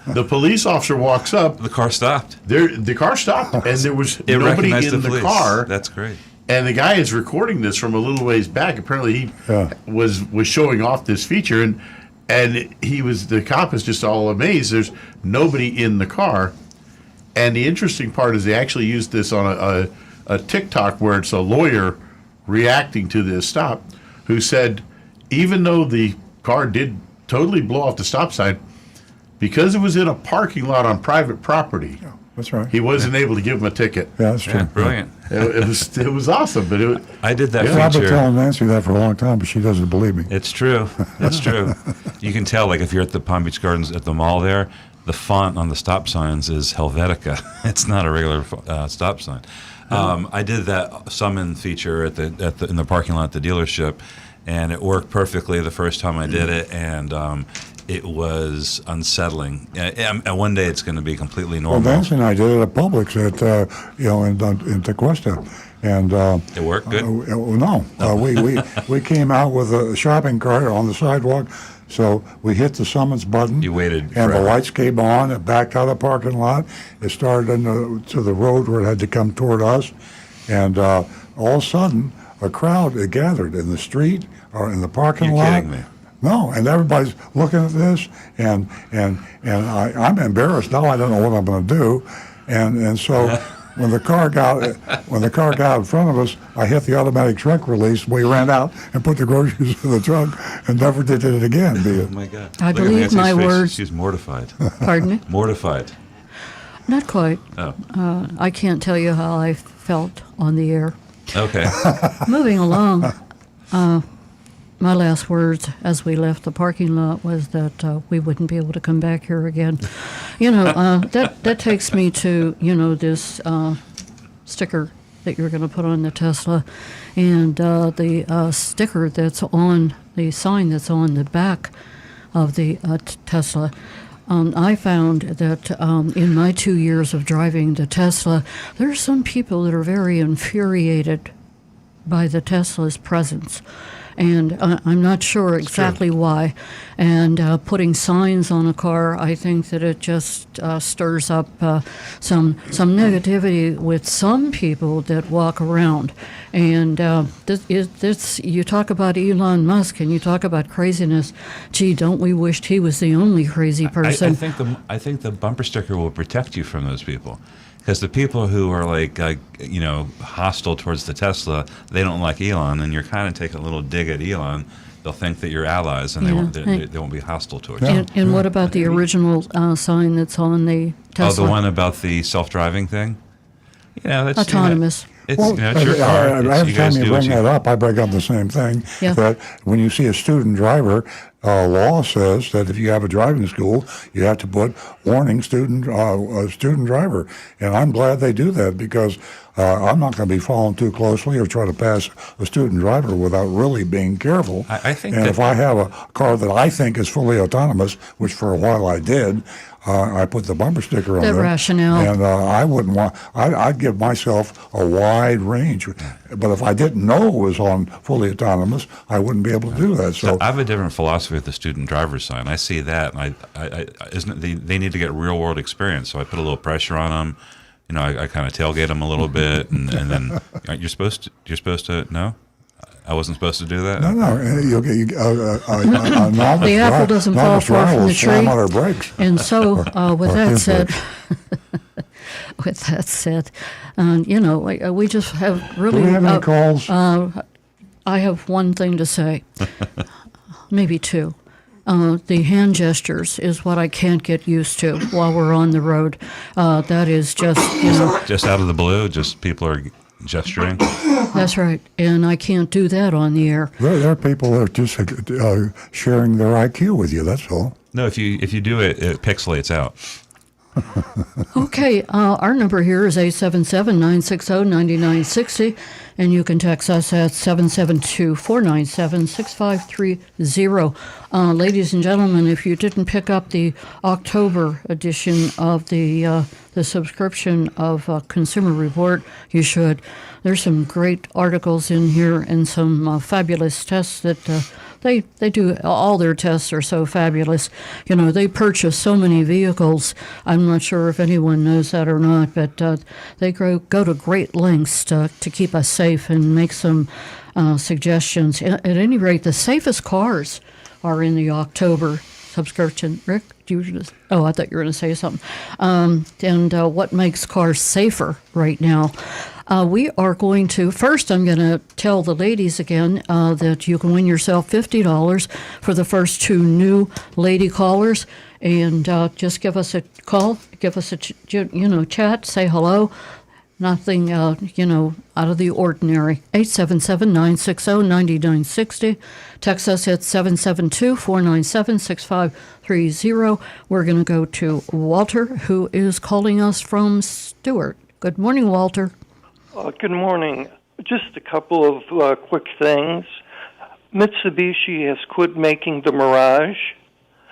The police officer walks up. The car stopped. The car stopped, and there was nobody in the car. That's great. And the guy is recording this from a little ways back. Apparently, he was showing off this feature, and the cop is just all amazed. There's nobody in the car, and the interesting part is they actually used this on a TikTok where it's a lawyer reacting to this stop, who said even though the car did totally blow off the stop sign, because it was in a parking lot on private property, That's right. He wasn't able to give him a ticket. Yeah, that's true. Yeah, brilliant. It was awesome, but I did that Yeah, I've been feature. telling Nancy that for a long time, but she doesn't believe me. It's true. It's true. You can tell, like, if you're at the Palm Beach Gardens at the mall there, the font on the stop signs is Helvetica. It's not a regular stop sign. I did that summon feature in the parking lot at the dealership, and it worked perfectly the first time I did it, and it was unsettling. And one day it's going to be completely Well, normal. Nancy and I did it at Publix in Tequesta, and It worked good? no, we came out with a shopping cart on the sidewalk. So we hit the summons button. You waited and the forever. lights came on. It backed out of the parking lot. It started to the road where it had to come toward us, and all of a sudden, a crowd had gathered in the street or in the parking You're lot. kidding me. No, and everybody's looking at this, and I'm embarrassed now. I don't know what I'm going to do, and so when the car got in front of us, I hit the automatic trunk release. We ran out and put the groceries in the trunk, and never did it again. Oh my God! I Look at believe Nancy's my face. words- She's mortified. Pardon me? Mortified. Not quite. Oh, I can't tell you how I felt on the air. okay. Moving along, my last words as we left the parking lot was that we wouldn't be able to come back here again. That takes me to, this sticker that you're going to put on the Tesla, and the sticker that's on the sign that's on the back of the Tesla. I found that in my 2 years of driving the Tesla, there are some people that are very infuriated by the Tesla's presence. And I'm not sure exactly why. And putting signs on a car, I think that it just stirs up some negativity with some people that walk around. And you talk about Elon Musk and you talk about craziness. Gee, don't we wish he was the only crazy person? I think the bumper sticker will protect you from those people, because the people who are hostile towards the Tesla, they don't like Elon, and you're kind of taking a little dig at Elon. They'll think that you're allies, and they won't be hostile towards you. And what about the original sign that's on the Tesla? Oh, the one about the self-driving thing? Yeah, that's Autonomous. It's your car. Every You guys time you do what bring that up, I bring up the same thing. Yeah. That when you see a student driver, law says that if you have a driving school, you have to put warning student driver. And I'm glad they do that, because I'm not going to be following too closely or try to pass a student driver without really being careful. I think and that- if I have a car that I think is fully autonomous, which for a while I did, I put the bumper sticker on That there. rationale. And I wouldn't want. I'd give myself a wide range. But if I didn't know it was on fully autonomous, I wouldn't be able to do that. So I have a different philosophy with the student driver's sign. I see that, and they need to get real world experience. So I put a little pressure on them. I kind of tailgate them a little bit, and then you're supposed to. No, I wasn't supposed to do that. no, you'll get a novice. The apple doesn't fall novice far driver from will the slam tree. on her brakes. And so, with or that his said, brakes. we just have Do really. we have any calls? I have one thing to say, maybe two. The hand gestures is what I can't get used to while we're on the road. That is just, Just out of the blue, just people are gesturing. that's right. And I can't do that on the air. There are people that are just sharing their IQ with you. That's all. No, if you do it, it pixelates out. Okay, our number here is 877-960-9960, and you can text us at 772-497-6530. Ladies and gentlemen, if you didn't pick up the October edition of the subscription of Consumer Report, you should. There's some great articles in here and some fabulous tests that they do. All their tests are so fabulous. They purchase so many vehicles. I'm not sure if anyone knows that or not, but they go to great lengths to keep us safe and make some suggestions. At any rate, the safest cars are in the October subscription. Rick, I thought you were going to say something. And what makes cars safer right now? We are going to, first I'm going to tell the ladies again that you can win yourself $50 for the first 2 new lady callers. And just give us a call, give us a chat, say hello. Nothing, out of the ordinary. 877-960-9960. Text us at 772-497-6530. We're going to go to Walter, who is calling us from Stewart. Good morning, Walter. Good morning. Just a couple of quick things. Mitsubishi has quit making the Mirage.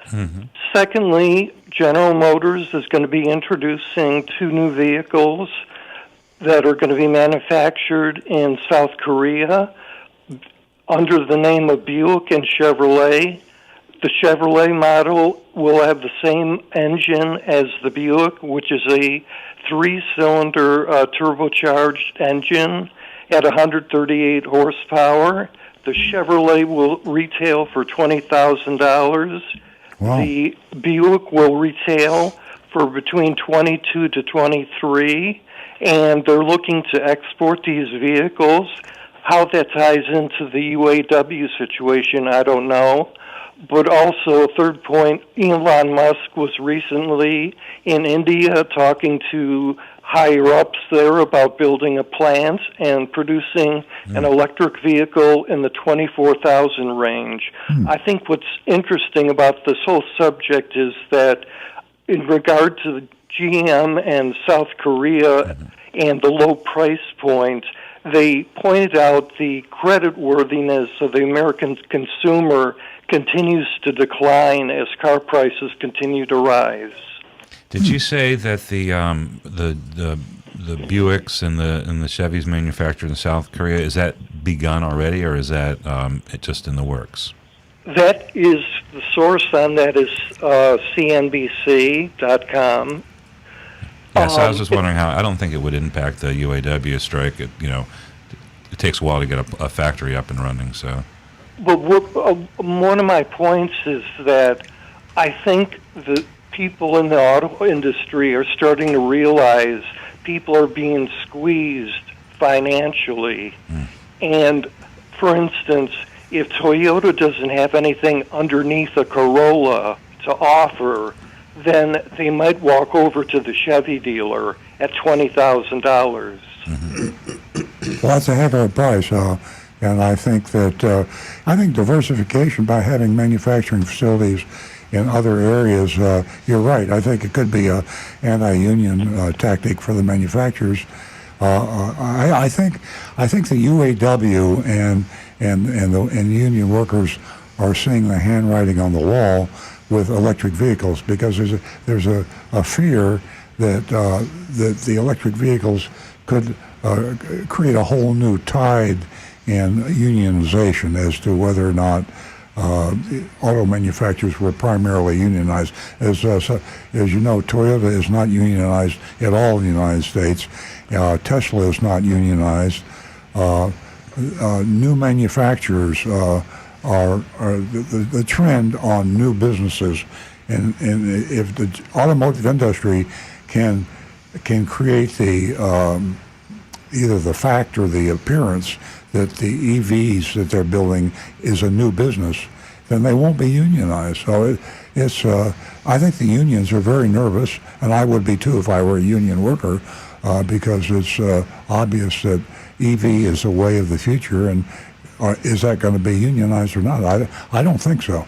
Mm-hmm. Secondly, General Motors is going to be introducing 2 new vehicles that are going to be manufactured in South Korea under the name of Buick and Chevrolet. The Chevrolet model will have the same engine as the Buick, which is a 3-cylinder turbocharged engine at 138 horsepower. The Chevrolet will retail for $20,000. Wow. The Buick will retail for between 22 to 23, and they're looking to export these vehicles. How that ties into the UAW situation, I don't know. But also, a third point, Elon Musk was recently in India talking to higher-ups there about building a plant and producing an electric vehicle in the 24,000 range. I think what's interesting about this whole subject is that in regard to GM and South Korea and the low price point, they pointed out the creditworthiness of the American consumer continues to decline as car prices continue to rise. Did you say that the Buicks and the Chevys manufactured in South Korea, is that begun already, or is that it just in the works? That is, the source on that is CNBC.com. Yes, I was just wondering how. I don't think it would impact the UAW strike. It takes a while to get a factory up and running. So, but one of my points is that I think the people in the auto industry are starting to realize people are being squeezed financially. And, for instance, if Toyota doesn't have anything underneath a Corolla to offer, then they might walk over to the Chevy dealer at $20,000. Well, that's a heck of a price, and I think that diversification by having manufacturing facilities in other areas. You're right. I think it could be a anti-union tactic for the manufacturers. I think the UAW and union workers are seeing the handwriting on the wall with electric vehicles, because there's a fear that the electric vehicles could create a whole new tide in unionization as to whether or not auto manufacturers were primarily unionized. As you know, Toyota is not unionized at all in the United States. Tesla is not unionized. New manufacturers are the trend on new businesses, and if the automotive industry can create the either the fact or the appearance that the EVs that they're building is a new business, then they won't be unionized. So it's I think the unions are very nervous, and I would be too if I were a union worker, because it's obvious that EV is the way of the future, and is that going to be unionized or not? I don't think so.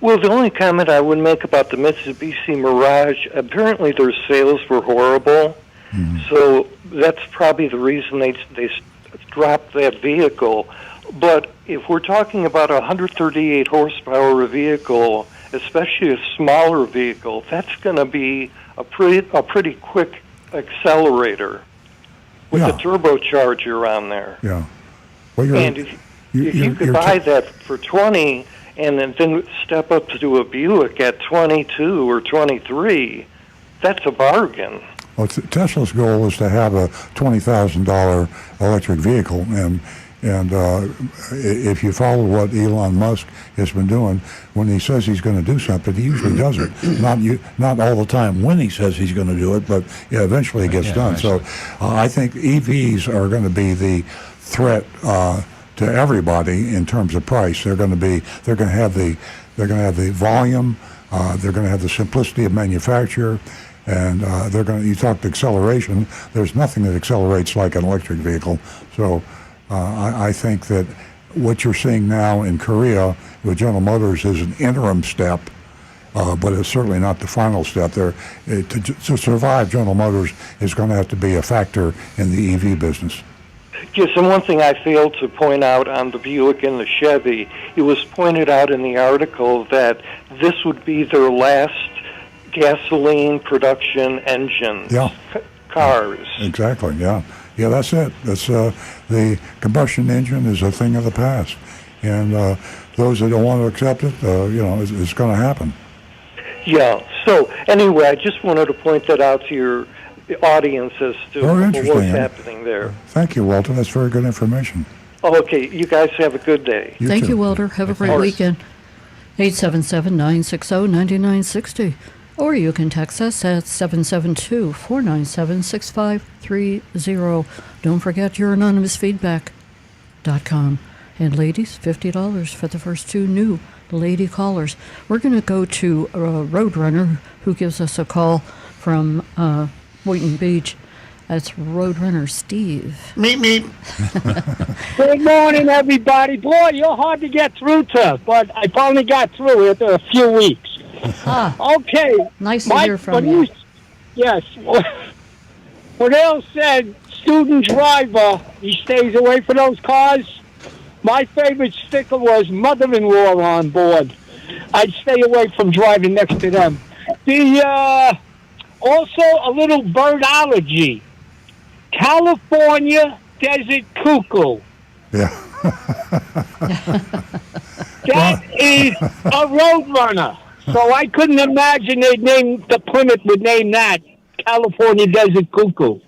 Well, the only comment I would make about the Mitsubishi Mirage, apparently their sales were horrible, so that's probably the reason they dropped that vehicle. But if we're talking about a 138 horsepower vehicle, especially a smaller vehicle, that's going to be a pretty quick accelerator with the turbocharger on there. Yeah. Well, and if you could buy that for 20 and then step up to a Buick at 22 or 23, that's a bargain. Well, Tesla's goal is to have a $20,000 electric vehicle, and And if you follow what Elon Musk has been doing, when he says he's going to do something, he usually does it. Not all the time when he says he's going to do it, but yeah, eventually it gets done. eventually. So I think EVs are going to be the threat to everybody in terms of price. They're going to have the volume. They're going to have the simplicity of manufacture. And you talked acceleration. There's nothing that accelerates like an electric vehicle. So I think that what you're seeing now in Korea with General Motors is an interim step, but it's certainly not the final step. To survive, General Motors is going to have to be a factor in the EV business. Yes, and one thing I failed to point out on the Buick and the Chevy, it was pointed out in the article that this would be their last gasoline production engines. Cars. Exactly, yeah. Yeah, that's it. That's the combustion engine is a thing of the past. And those that don't want to accept it, it's going to happen. Yeah. So, anyway, I just wanted to point that out to your audience as to what's happening there. Thank you, Walter. That's very good information. Oh, okay. You guys have a good day. Thank you, Walter. Have a great weekend. 877-960-9960. Or you can text us at 772-497-6530. Don't forget your anonymousfeedback.com. And ladies, $50 for the first 2 new lady callers. We're going to go to Roadrunner, who gives us a call from Boynton Beach. That's Roadrunner Steve. Meep. Good morning, everybody. Boy, you're hard to get through to, but I finally got through after a few weeks. Okay. Nice to hear from you. Yes. When Earl said student driver, he stays away from those cars, my favorite sticker was mother-in-law on board. I'd stay away from driving next to them. Also, a little birdology. California desert cuckoo. Yeah. That is a roadrunner. So I couldn't imagine the Plymouth would name that California desert cuckoo.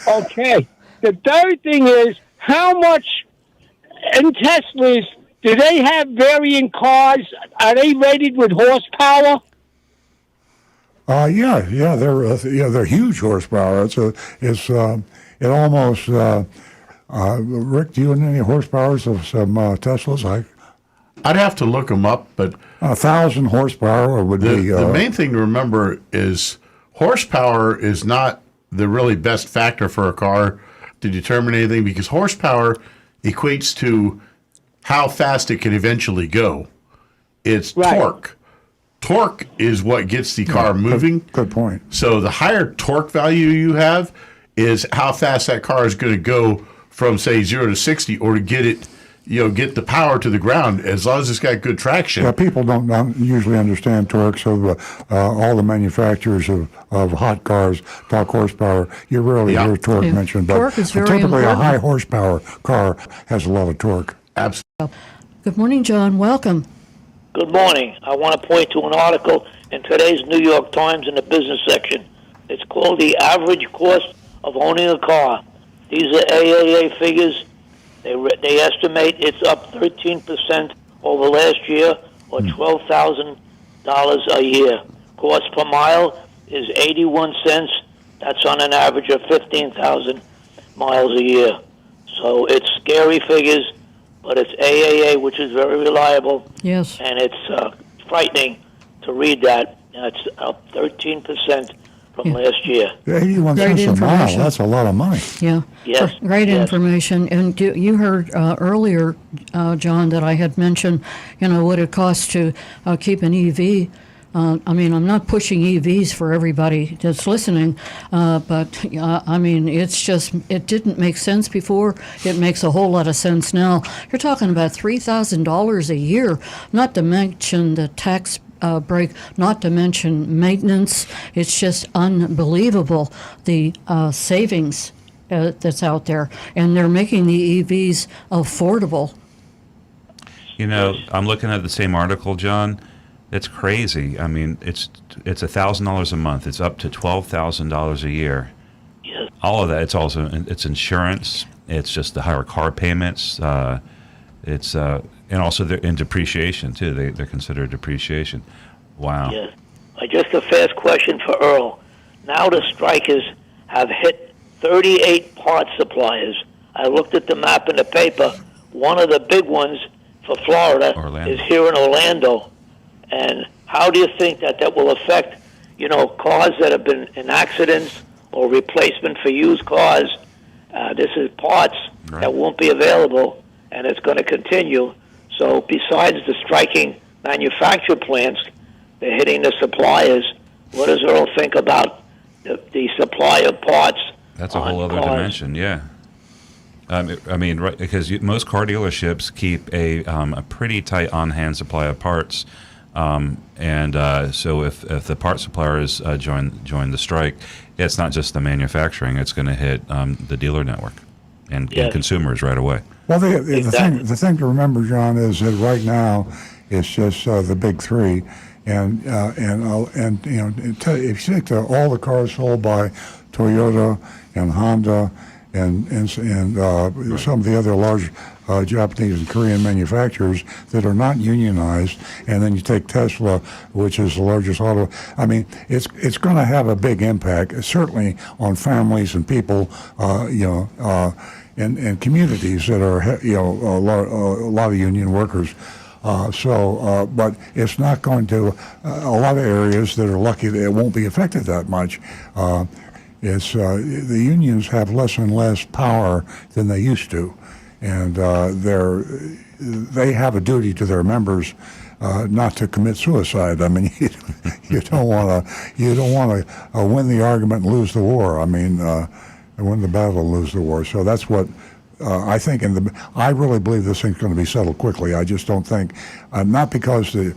Okay. The third thing is, how much in Teslas do they have varying cars? Are they rated with horsepower? They're huge horsepower. It almost. Rick, do you have any horsepowers of some Teslas? I'd have to look them up, but 1,000 horsepower would be. The main thing to remember is horsepower is not the really best factor for a car to determine anything, because horsepower equates to how fast it can eventually go. It's torque. Torque is what gets the car moving. Good point. So the higher torque value you have is how fast that car is going to go from, say, 0 to 60, or to get it, get the power to the ground, as long as it's got good traction. Yeah, people don't usually understand torque, so all the manufacturers of hot cars talk horsepower. You rarely hear torque mentioned, but torque is very typically important. a high horsepower car has a lot of torque. Absolutely. Good morning, John. Welcome. Good morning. I want to point to an article in today's New York Times in the business section. It's called The Average Cost of Owning a Car. These are AAA figures. They estimate it's up 13% over last year, or $12,000 a year. Cost per mile is 81 cents. That's on an average of 15,000 miles a year. So it's scary figures, but it's AAA, which is very reliable. Yes. And it's frightening to read that. It's up 13% from last year. 81 cents a mile, that's a lot of money. Yeah. Yes. Great information. And you heard earlier, John, that I had mentioned, what it costs to keep an EV. I'm not pushing EVs for everybody that's listening, but it didn't make sense before. It makes a whole lot of sense now. You're talking about $3,000 a year, not to mention the tax break, not to mention maintenance. It's just unbelievable, the savings that's out there. And they're making the EVs affordable. I'm looking at the same article, John. It's crazy. I mean, it's $1,000 a month. It's up to $12,000 a year. Yes. All of that. It's also it's insurance. It's just the higher car payments. It's and also they're in depreciation too. They're considered depreciation. Wow. Yes. Just a fast question for Earl. Now the strikers have hit 38 parts suppliers. I looked at the map in the paper. One of the big ones for Florida Orlando. is here in Orlando. And how do you think that will affect, cars that have been in accidents or replacement for used cars? This is parts that won't be available, and it's going to continue. So besides the striking manufacturer plants, they're hitting the suppliers. What does Earl think about the supply of parts? That's a whole other dimension, yeah. I mean, right, because most car dealerships keep a pretty tight on-hand supply of parts, and so if the part suppliers join the strike, it's not just the manufacturing; it's going to hit the dealer network and consumers right away. Well, the thing to remember, John, is that right now it's just the big three, and if you take all the cars sold by Toyota and Honda and some of the other large Japanese and Korean manufacturers that are not unionized, and then you take Tesla, which is the largest auto. I mean, it's going to have a big impact, certainly on families and people, and communities that are, a lot of union workers. But it's not going to, a lot of areas that are lucky that it won't be affected that much. The unions have less and less power than they used to, and they have a duty to their members not to commit suicide. I mean, you don't want to win the argument and lose the war. I mean, win the battle and lose the war. So that's what I think. I really believe this thing's going to be settled quickly. I just don't think, not because the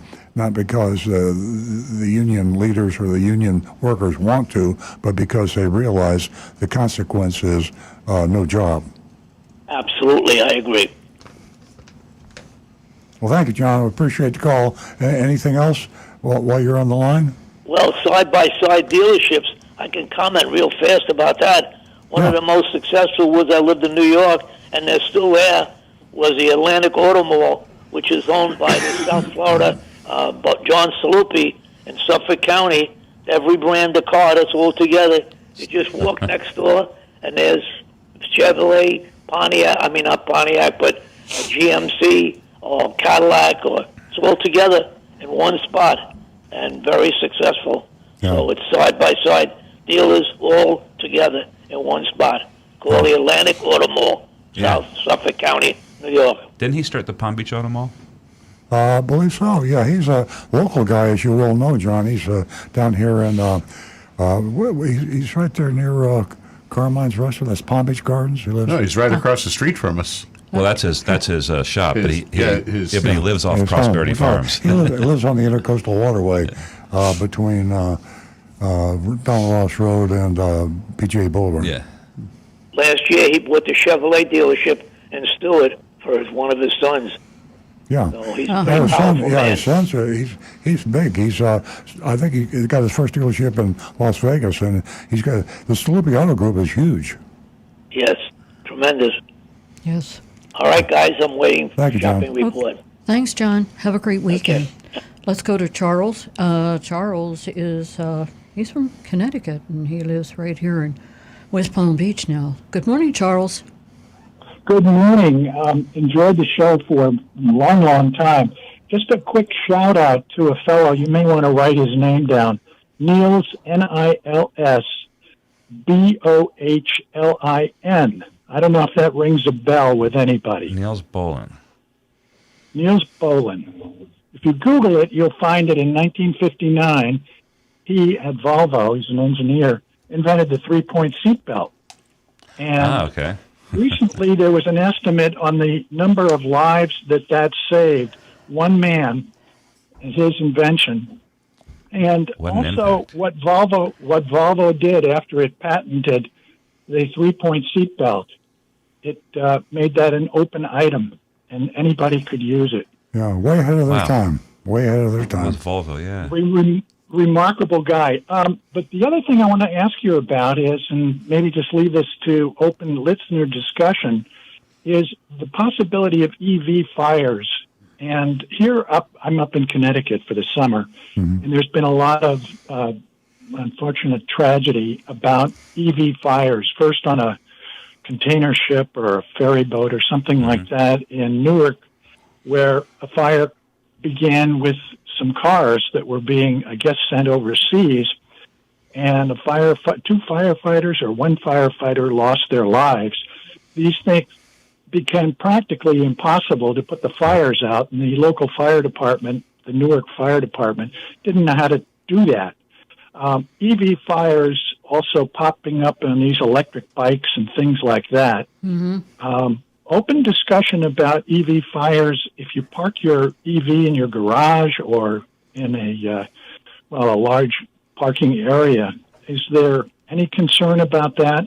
union leaders or the union workers want to, but because they realize the consequence is no job. Absolutely, I agree. Well, thank you, John. I appreciate the call. Anything else while you're on the line? Well, side-by-side dealerships, I can comment real fast about that. One of the most successful was, I lived in New York, and they're still there, was the Atlantic Auto Mall, which is owned by the South Florida John Saluppi in Suffolk County. Every brand of car that's all together. You just walk next door, and there's Chevrolet, Pontiac, not Pontiac, but GMC or Cadillac, it's all together in one spot, and very successful. Yeah. So it's side-by-side dealers all together in one spot. Called the Atlantic Auto Mall, South Suffolk County, New York. Didn't he start the Palm Beach Auto Mall? I believe so. Yeah, he's a local guy, as you well know, John. He's down here in, he's right there near Carmine's Restaurant. That's Palm Beach Gardens. No, he's right across the street from us. Well, that's his shop, but he lives off Prosperity Farms. He lives on the Intercoastal Waterway between Donald Ross Road and PGA Boulevard. Yeah. Last year, he bought the Chevrolet dealership in Stewart for one of his sons. Yeah, so he's a big, powerful man. His son's he's big. He's I think he got his first dealership in Las Vegas, and he's got the Saluppi Auto Group is huge. Yes, tremendous. Yes. All right, guys, I'm waiting for the shopping report. Okay. Thanks, John. Have a great weekend. Okay. Let's go to Charles. Charles is he's from Connecticut, and he lives right here in West Palm Beach now. Good morning, Charles. Good morning. Enjoyed the show for a long, long time. Just a quick shout out to a fellow. You may want to write his name down. Niels, Nils, Bohlin. I don't know if that rings a bell with anybody. Niels Bohlin. Niels Bohlin. If you Google it, you'll find it in 1959. He, at Volvo, he's an engineer, invented the three-point seatbelt. And okay. recently, there was an estimate on the number of lives that saved. One man and his invention. And also what Volvo did after it patented the three-point seatbelt, it made that an open item, and anybody could use it. Yeah, way ahead of their time. Way ahead of their time. It was Volvo, yeah. remarkable guy. But the other thing I want to ask you about is, and maybe just leave this to open listener discussion, is the possibility of EV fires. And I'm up in Connecticut for the summer, and there's been a lot of unfortunate tragedy about EV fires. First on a container ship or a ferry boat or something like that in Newark, where a fire began with some cars that were being, I guess, sent overseas, and two firefighters or one firefighter lost their lives. These things became practically impossible to put the fires out, and the local fire department, the Newark Fire Department, didn't know how to do that. EV fires also popping up on these electric bikes and things like that. Open discussion about EV fires. If you park your EV in your garage or in a large parking area, is there any concern about that?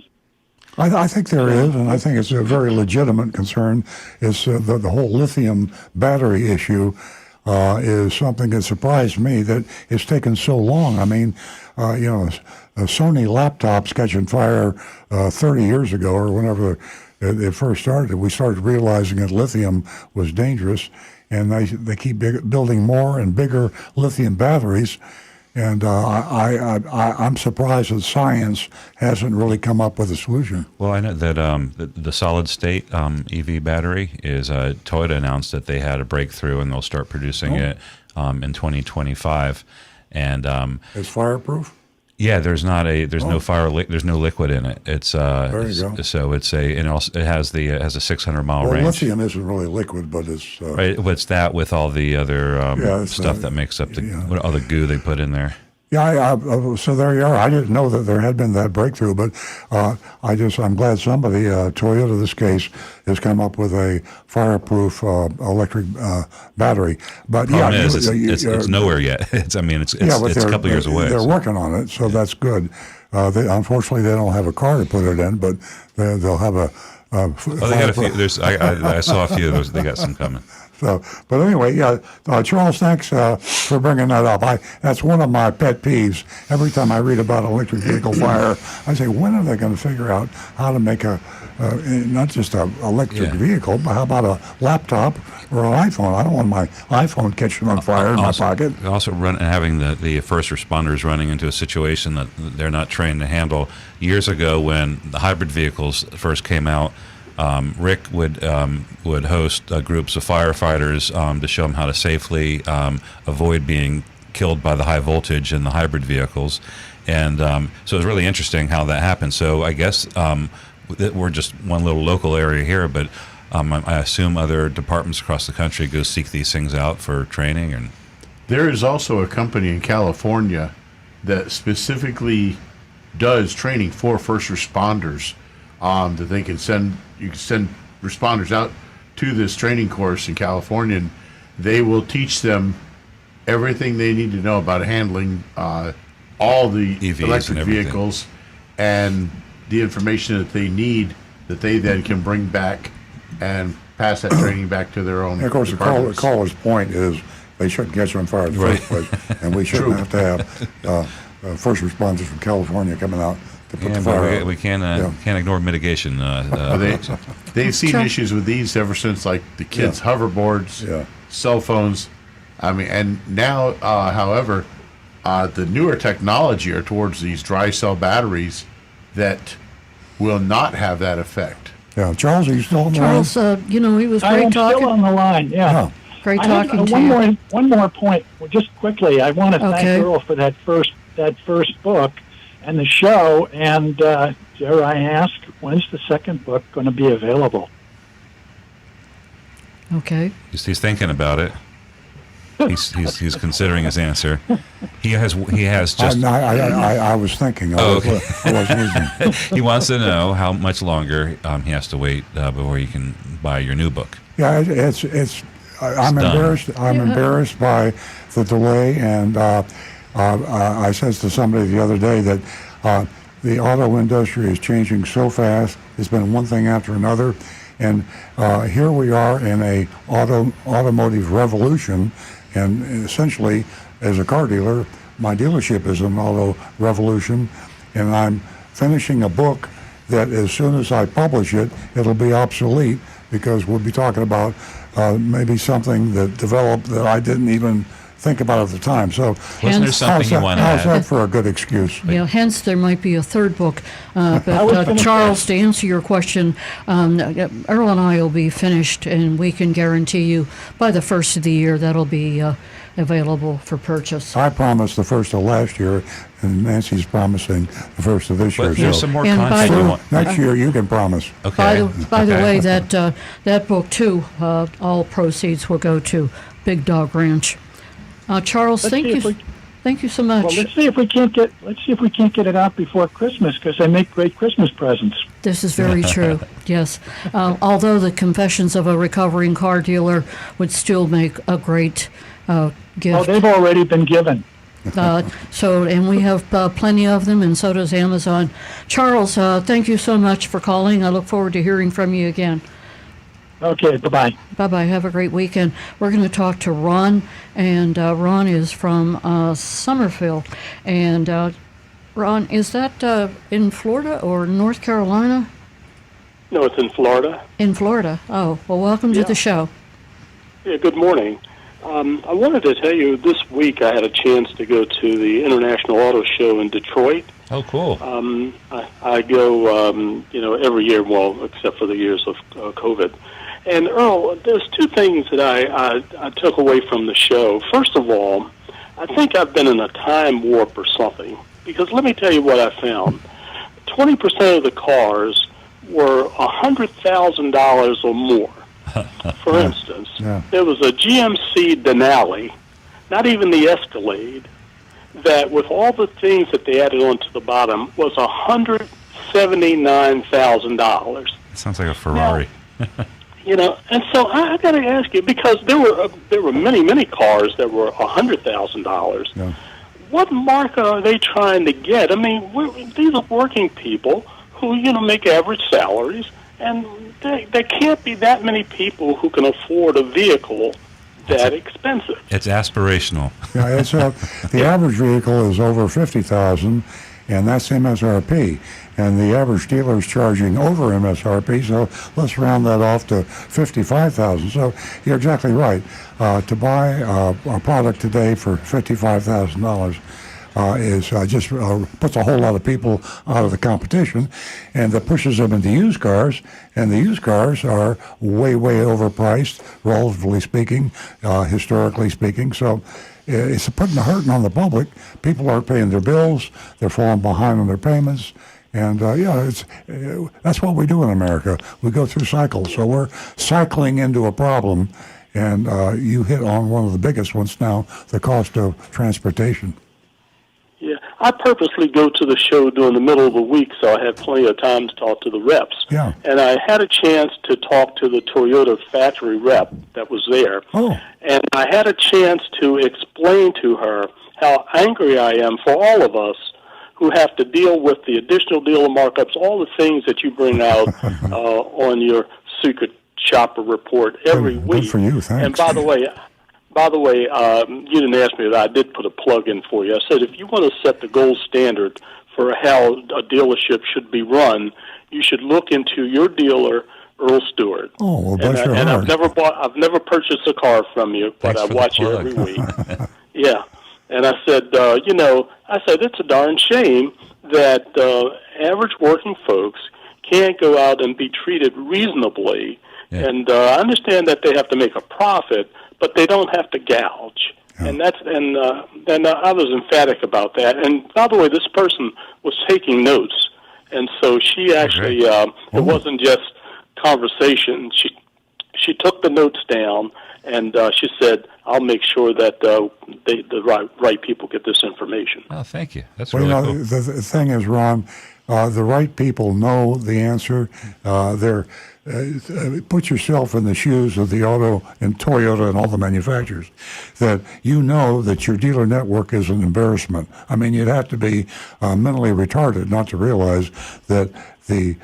I think there is, and I think it's a very legitimate concern. Is the whole lithium battery issue is something that surprised me that it's taken so long. I mean, Sony laptops catching fire 30 years ago or whenever it first started. We started realizing that lithium was dangerous, and they keep building more and bigger lithium batteries. And I'm surprised that science hasn't really come up with a solution. Well, I know that the solid-state EV battery is Toyota announced that they had a breakthrough and they'll start producing it in 2025. And it's fireproof. Yeah, there's no there's no liquid in it. It's there you go. So it's it has a 600-mile range. Lithium isn't really liquid, but it's right. What's that with all the other stuff that makes up what other goo they put in there? Yeah, so there you are. I didn't know that there had been that breakthrough, but I'm glad somebody, Toyota in this case, has come up with a fireproof electric battery. But it's nowhere yet. It's a couple years away. They're working on it, so that's good. Unfortunately, they don't have a car to put it in, but they'll have a. They got a few. I saw a few of those. They got some coming. So, but anyway, Charles, thanks for bringing that up. That's one of my pet peeves. Every time I read about electric vehicle fire, I say, when are they going to figure out how to make not just an electric vehicle, but how about a laptop or an iPhone? I don't want my iPhone catching on fire in my pocket. Also, having the first responders running into a situation that they're not trained to handle. Years ago, when the hybrid vehicles first came out, Rick would host groups of firefighters to show them how to safely avoid being killed by the high voltage in the hybrid vehicles, and so it was really interesting how that happened. So I guess we're just one little local area here, but I assume other departments across the country go seek these things out for training. And there is also a company in California that specifically does training for first responders. That they can send responders out to this training course in California, and they will teach them everything they need to know about handling all the EVs electric vehicles and the information that they need that they then can bring back and pass that training back to their own. And of course, the caller's point is they shouldn't catch on fire in the first place, and we shouldn't have to have first responders from California coming out to put the fire out. We can't ignore mitigation. They've seen issues with these ever since, like the kids' hoverboards, cell phones. I mean, and now, however, the newer technology are towards these dry cell batteries that will not have that effect. Yeah, Charles, are you still on the line? Charles, he was great I'm talking. still on the line. Yeah. Great talking to you. One more point. Well, just quickly, I want to thank Earl for that first book and the show. And dare I ask, when's the second book going to be available? Okay. He's thinking about it. He's considering his answer. He has just. I was thinking. I was listening. He wants to know how much longer he has to wait before he can buy your new book. Yeah, I'm embarrassed. I'm embarrassed by the delay, and I said to somebody the other day that the auto industry is changing so fast. It's been one thing after another, and here we are in a automotive revolution. And essentially, as a car dealer, my dealership is an auto revolution, and I'm finishing a book that as soon as I publish it, it'll be obsolete because we'll be talking about maybe something that developed that I didn't even think about at the time. So Wasn't there something you wanted to how's add? that for a good excuse? Yeah, hence there might be a third book. was But gonna Charles, to answer your question, Earl and I will be finished, and we can guarantee you by the first of the year that'll be available for purchase. I promised the first of last year, and Nancy's promising the first of this year. But there's So some more And by content the- you want. next year you can promise. Okay. By the Okay. way, that book too, all proceeds will go to Big Dog Ranch. Charles, Let's thank see if you, we- thank you so much. Well, let's see if we can't get it out before Christmas because they make great Christmas presents. This is very true. Yes, although the Confessions of a Recovering Car Dealer would still make a great gift. Oh, they've already been given. And we have plenty of them, and so does Amazon. Charles, thank you so much for calling. I look forward to hearing from you again. Okay, bye-bye. Bye-bye. Have a great weekend. We're going to talk to Ron, and Ron is from Summerville. And Ron, is that in Florida or North Carolina? No, it's in Florida. In Florida. Oh, well, welcome to the show. Yeah, good morning. I wanted to tell you this week I had a chance to go to the International Auto Show in Detroit. Oh, cool. I go, every year, well, except for the years of COVID. And Earl, there's two things that I took away from the show. First of all, I think I've been in a time warp or something, because let me tell you what I found. 20% of the cars were $100,000 or more. For instance, there was a GMC Denali, not even the Escalade, that with all the things that they added onto the bottom was $179,000. Sounds like a Ferrari. And so I got to ask you, because there were many cars that were $100,000. Yeah. What market are they trying to get? I mean, these are working people who make average salaries, and there can't be that many people who can afford a vehicle that expensive. It's aspirational. Yeah, it's the average vehicle is over 50,000, and that's MSRP. And the average dealer is charging over MSRP, so let's round that off to 55,000. So you're exactly right. To buy a product today for $55,000 is just puts a whole lot of people out of the competition, and that pushes them into used cars. And the used cars are way overpriced, relatively speaking, historically speaking. So it's putting a hurting on the public. People aren't paying their bills. They're falling behind on their payments. And that's what we do in America. We go through cycles. So we're cycling into a problem, and you hit on one of the biggest ones now: the cost of transportation. Yeah, I purposely go to the show during the middle of the week, so I have plenty of time to talk to the reps. Yeah. And I had a chance to talk to the Toyota factory rep that was there. Oh. And I had a chance to explain to her how angry I am for all of us who have to deal with the additional dealer markups, all the things that you bring out on your secret shopper report every week. Good for you, thanks. And by the way, you didn't ask me that. I did put a plug in for you. I said if you want to set the gold standard for how a dealership should be run, you should look into your dealer, Earl Stewart. Oh, well, bless your and heart. I've never purchased a car from you, but Thanks I for watch the you plug. every week. Yeah. And I said, it's a darn shame that average working folks can't go out and be treated reasonably. Yeah. And I understand that they have to make a profit, but they don't have to gouge. Yeah. And I was emphatic about that. And by the way, this person was taking notes, and so she actually it wasn't just conversation. She took the notes down, and she said, "I'll make sure that the right people get this information." Oh, thank you. That's Well, really cool. the thing is, Ron, the right people know the answer. Put yourself in the shoes of the auto and Toyota and all the manufacturers, that you know that your dealer network is an embarrassment. I mean, you'd have to be mentally retarded not to realize that the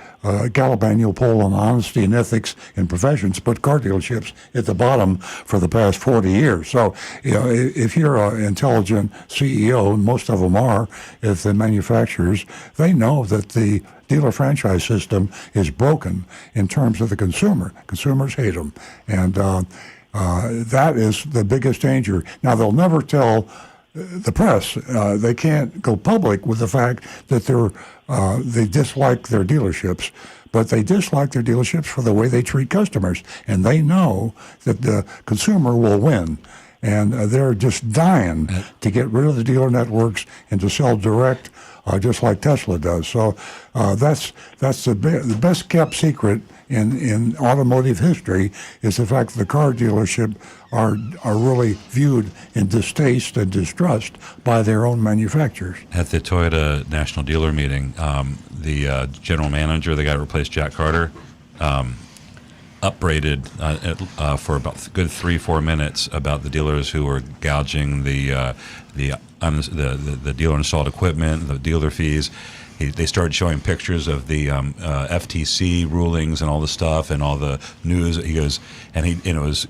Gallup annual poll on honesty and ethics in professions put car dealerships at the bottom for the past 40 years. So, if you're an intelligent CEO, and most of them are, if the manufacturers, they know that the dealer franchise system is broken in terms of the consumer. Consumers hate them, and that is the biggest danger. Now, they'll never tell the press. They can't go public with the fact that they dislike their dealerships, but they dislike their dealerships for the way they treat customers, and they know that the consumer will win. And they're just dying to get rid of the dealer networks and to sell direct, just like Tesla does. So that's the best kept secret in automotive history, is the fact that the car dealership are really viewed in distaste and distrust by their own manufacturers. At the Toyota National Dealer Meeting, the general manager, the guy who replaced Jack Carter, upbraided for about a good 3-4 minutes about the dealers who were gouging the dealer installed equipment, the dealer fees. They started showing pictures of the FTC rulings and all the stuff and all the news. He goes, and it was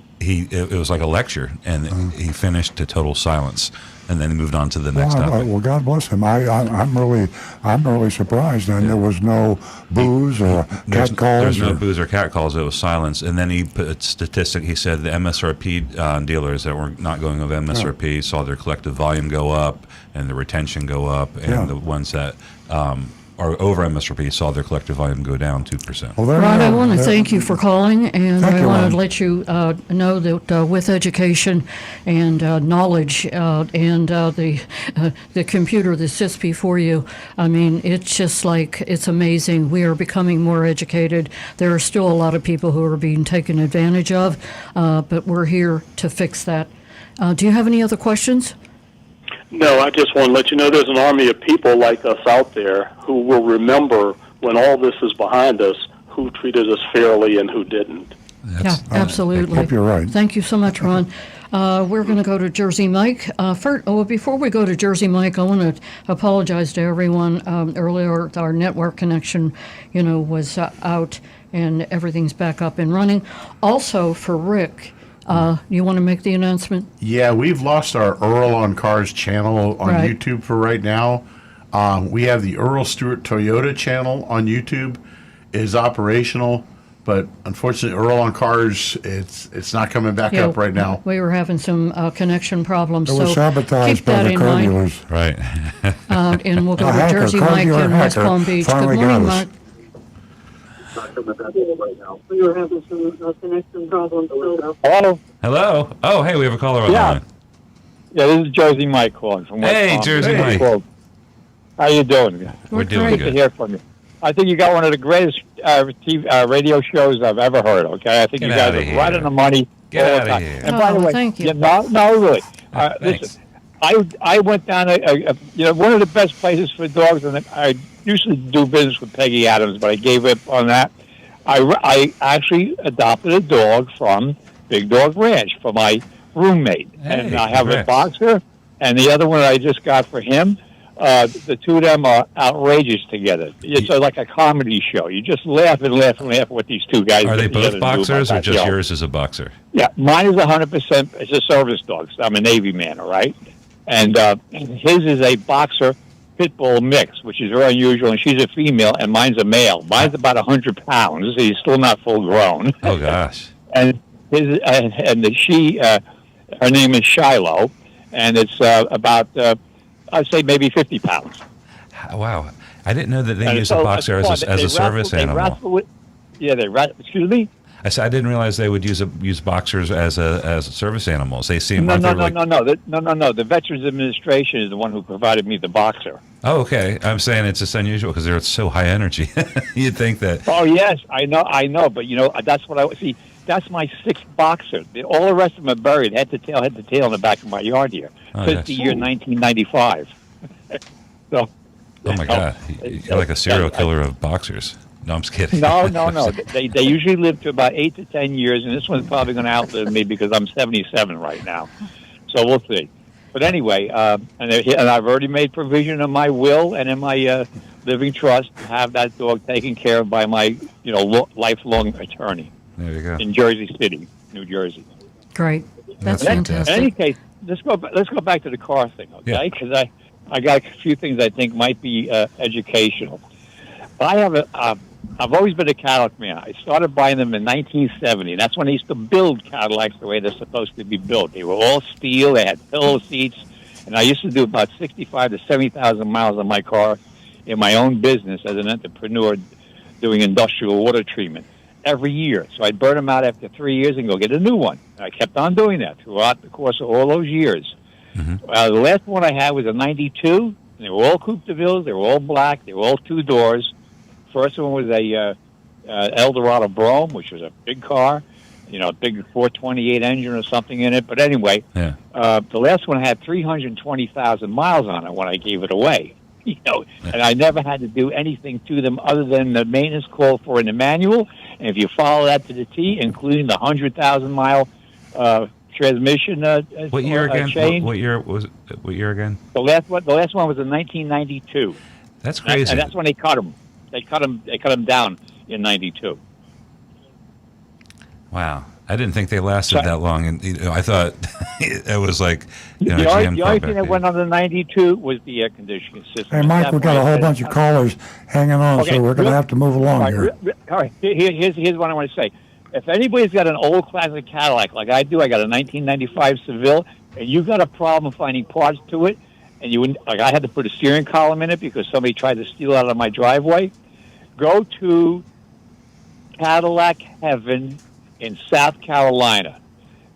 like a lecture, and he finished to total silence. And then he moved on to the next topic. Well, God bless him. I'm really surprised. And there was no booze or cat calls. There's no booze or cat calls. It was silence. And then he put a statistic. He said the MSRP dealers that were not going over MSRP saw their collective volume go up and the retention go up, and the ones that are over MSRP saw their collective volume go down 2%. Well, Rod, I want to thank you for calling, and I want Ron. to let you know that with education and knowledge and the computer that sits before you, I mean, it's just like, it's amazing. We are becoming more educated. There are still a lot of people who are being taken advantage of, but we're here to fix that. Do you have any other questions? No, I just want to let you know there's an army of people like us out there who will remember when all this is behind us, who treated us fairly and who didn't. Yeah, absolutely. I hope you're right. Thank you so much, Ron. We're going to go to Jersey Mike. Before we go to Jersey Mike, I want to apologize to everyone. Earlier, our network connection, was out, and everything's back up and running. Also, for Rick, you want to make the announcement? Yeah, we've lost our Earl on Cars channel on YouTube for right now. We have the Earl Stewart Toyota channel on YouTube. It is operational, but unfortunately, Earl on Cars, it's not coming back up right now. We were having some connection problems, It was so sabotaged keep by that the in car mind. dealers. Right. And we'll go A to hacker, Jersey car Mike dealer in West hacker Palm Beach. Good finally morning, got us. Mike. We were having some connection problems. Hello? Hello. Oh, hey, we have a caller on the line. Yeah, this is Jersey Mike calling from West Hey, Palm. Jersey Mike. Well, how you doing? We're doing great. Good to good. hear from you. I think you got one of the greatest radio shows I've ever heard, okay? I think Get you guys outta are here. right on the money. Get all the outta time. here. And by the way, thank you. no, really. Thanks. Listen, I went down one of the best places for dogs, and I used to do business with Peggy Adams, but I gave up on that. I actually adopted a dog from Big Dog Ranch for my roommate, Hey, and I have a congrats. boxer, and the other one I just got for him. The two of them are outrageous together. It's like a comedy show. You just laugh and laugh and laugh at what these two guys Are they get together both and do boxers or about just that show. yours as a boxer? Yeah, mine is 100%. It's a service dog. I'm a Navy man, all right? And his is a boxer pit bull mix, which is very unusual, and she's a female, and mine's a male. Mine's about 100 pounds. He's still not full grown. Oh, gosh. And his her name is Shiloh, and it's about I'd say maybe 50 pounds. Wow. I didn't know that they And use so a boxer it's as a service animal. Excuse me. I said I didn't realize they would use boxers as service animals. They seem No. aren't they No. The Veterans Administration is the one who provided me the boxer. Oh, okay. I'm saying it's just unusual because they're so high energy. You'd think that. Oh yes, I know. But that's what I see. That's my sixth boxer. All the rest of them are buried, head to tail in the back of my yard here. Oh, Since the year 1995. So. Oh my God, you're like a serial killer of boxers. No, I'm just kidding. No. They usually live to about 8 to 10 years, and this one's probably going to outlive me because I'm 77 right now. So we'll see. But anyway, and I've already made provision in my will and in my living trust to have that dog taken care of by my, lifelong attorney There you go. in Jersey City, New Jersey. Great. That's In fantastic. any case, let's go back to the car thing, okay? Because I got a few things I think might be educational. I've always been a Cadillac man. I started buying them in 1970. That's when they used to build Cadillacs the way they're supposed to be built. They were all steel. They had pillow seats. And I used to do about 65 to 70,000 miles on my car in my own business as an entrepreneur doing industrial water treatment every year. So I'd burn them out after 3 years and go get a new one. And I kept on doing that throughout the course of all those years. Mm-hmm. The last one I had was a 92. And they were all Coupe de Villes. They were all black. They were all two doors. First one was a Eldorado Brougham, which was a big car, a big 428 engine or something in it. But anyway, the last one had 320,000 miles on it when I gave it away. And I never had to do anything to them other than the maintenance call for in the manual. And if you follow that to the T, including the 100,000-mile transmission What year again? change. What year was it? What year again? The last one was in 1992. That's crazy. And that's when they cut them. They cut them down in 92. Wow. I didn't think they lasted that long, and I thought it was like The only thing that went on the 92 was the air conditioning system. Hey, Mike, we've got a whole bunch of callers hanging on, Okay, so we're going to have to move along here. All right. Here's what I want to say. If anybody's got an old classic Cadillac like I do, I got a 1995 Seville, and you got a problem finding parts to it, and I had to put a steering column in it because somebody tried to steal out of my driveway, go to Cadillac Heaven in South Carolina,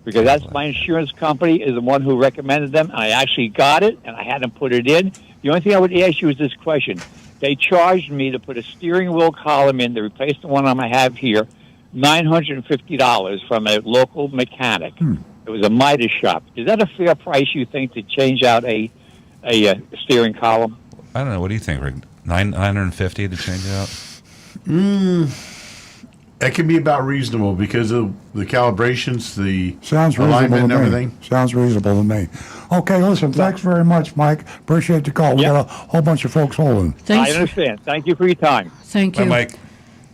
because that's my insurance company is the one who recommended them, and I actually got it, and I had them put it in. The only thing I would ask you is this question. They charged me to put a steering wheel column in to replace the one I have here, $950 from a local mechanic. It was a Midas shop. Is that a fair price, you think, to change out a steering column? I don't know. What do you think, Rick? $950 to change it out? That can be about reasonable because of the calibrations, the Sounds reasonable alignment, and to me. everything. Sounds reasonable to me. Okay, listen, thanks very much, Mike. Appreciate the call. We got a whole bunch of folks holding. Thanks. I understand. Thank you for your time. Thank you. Bye,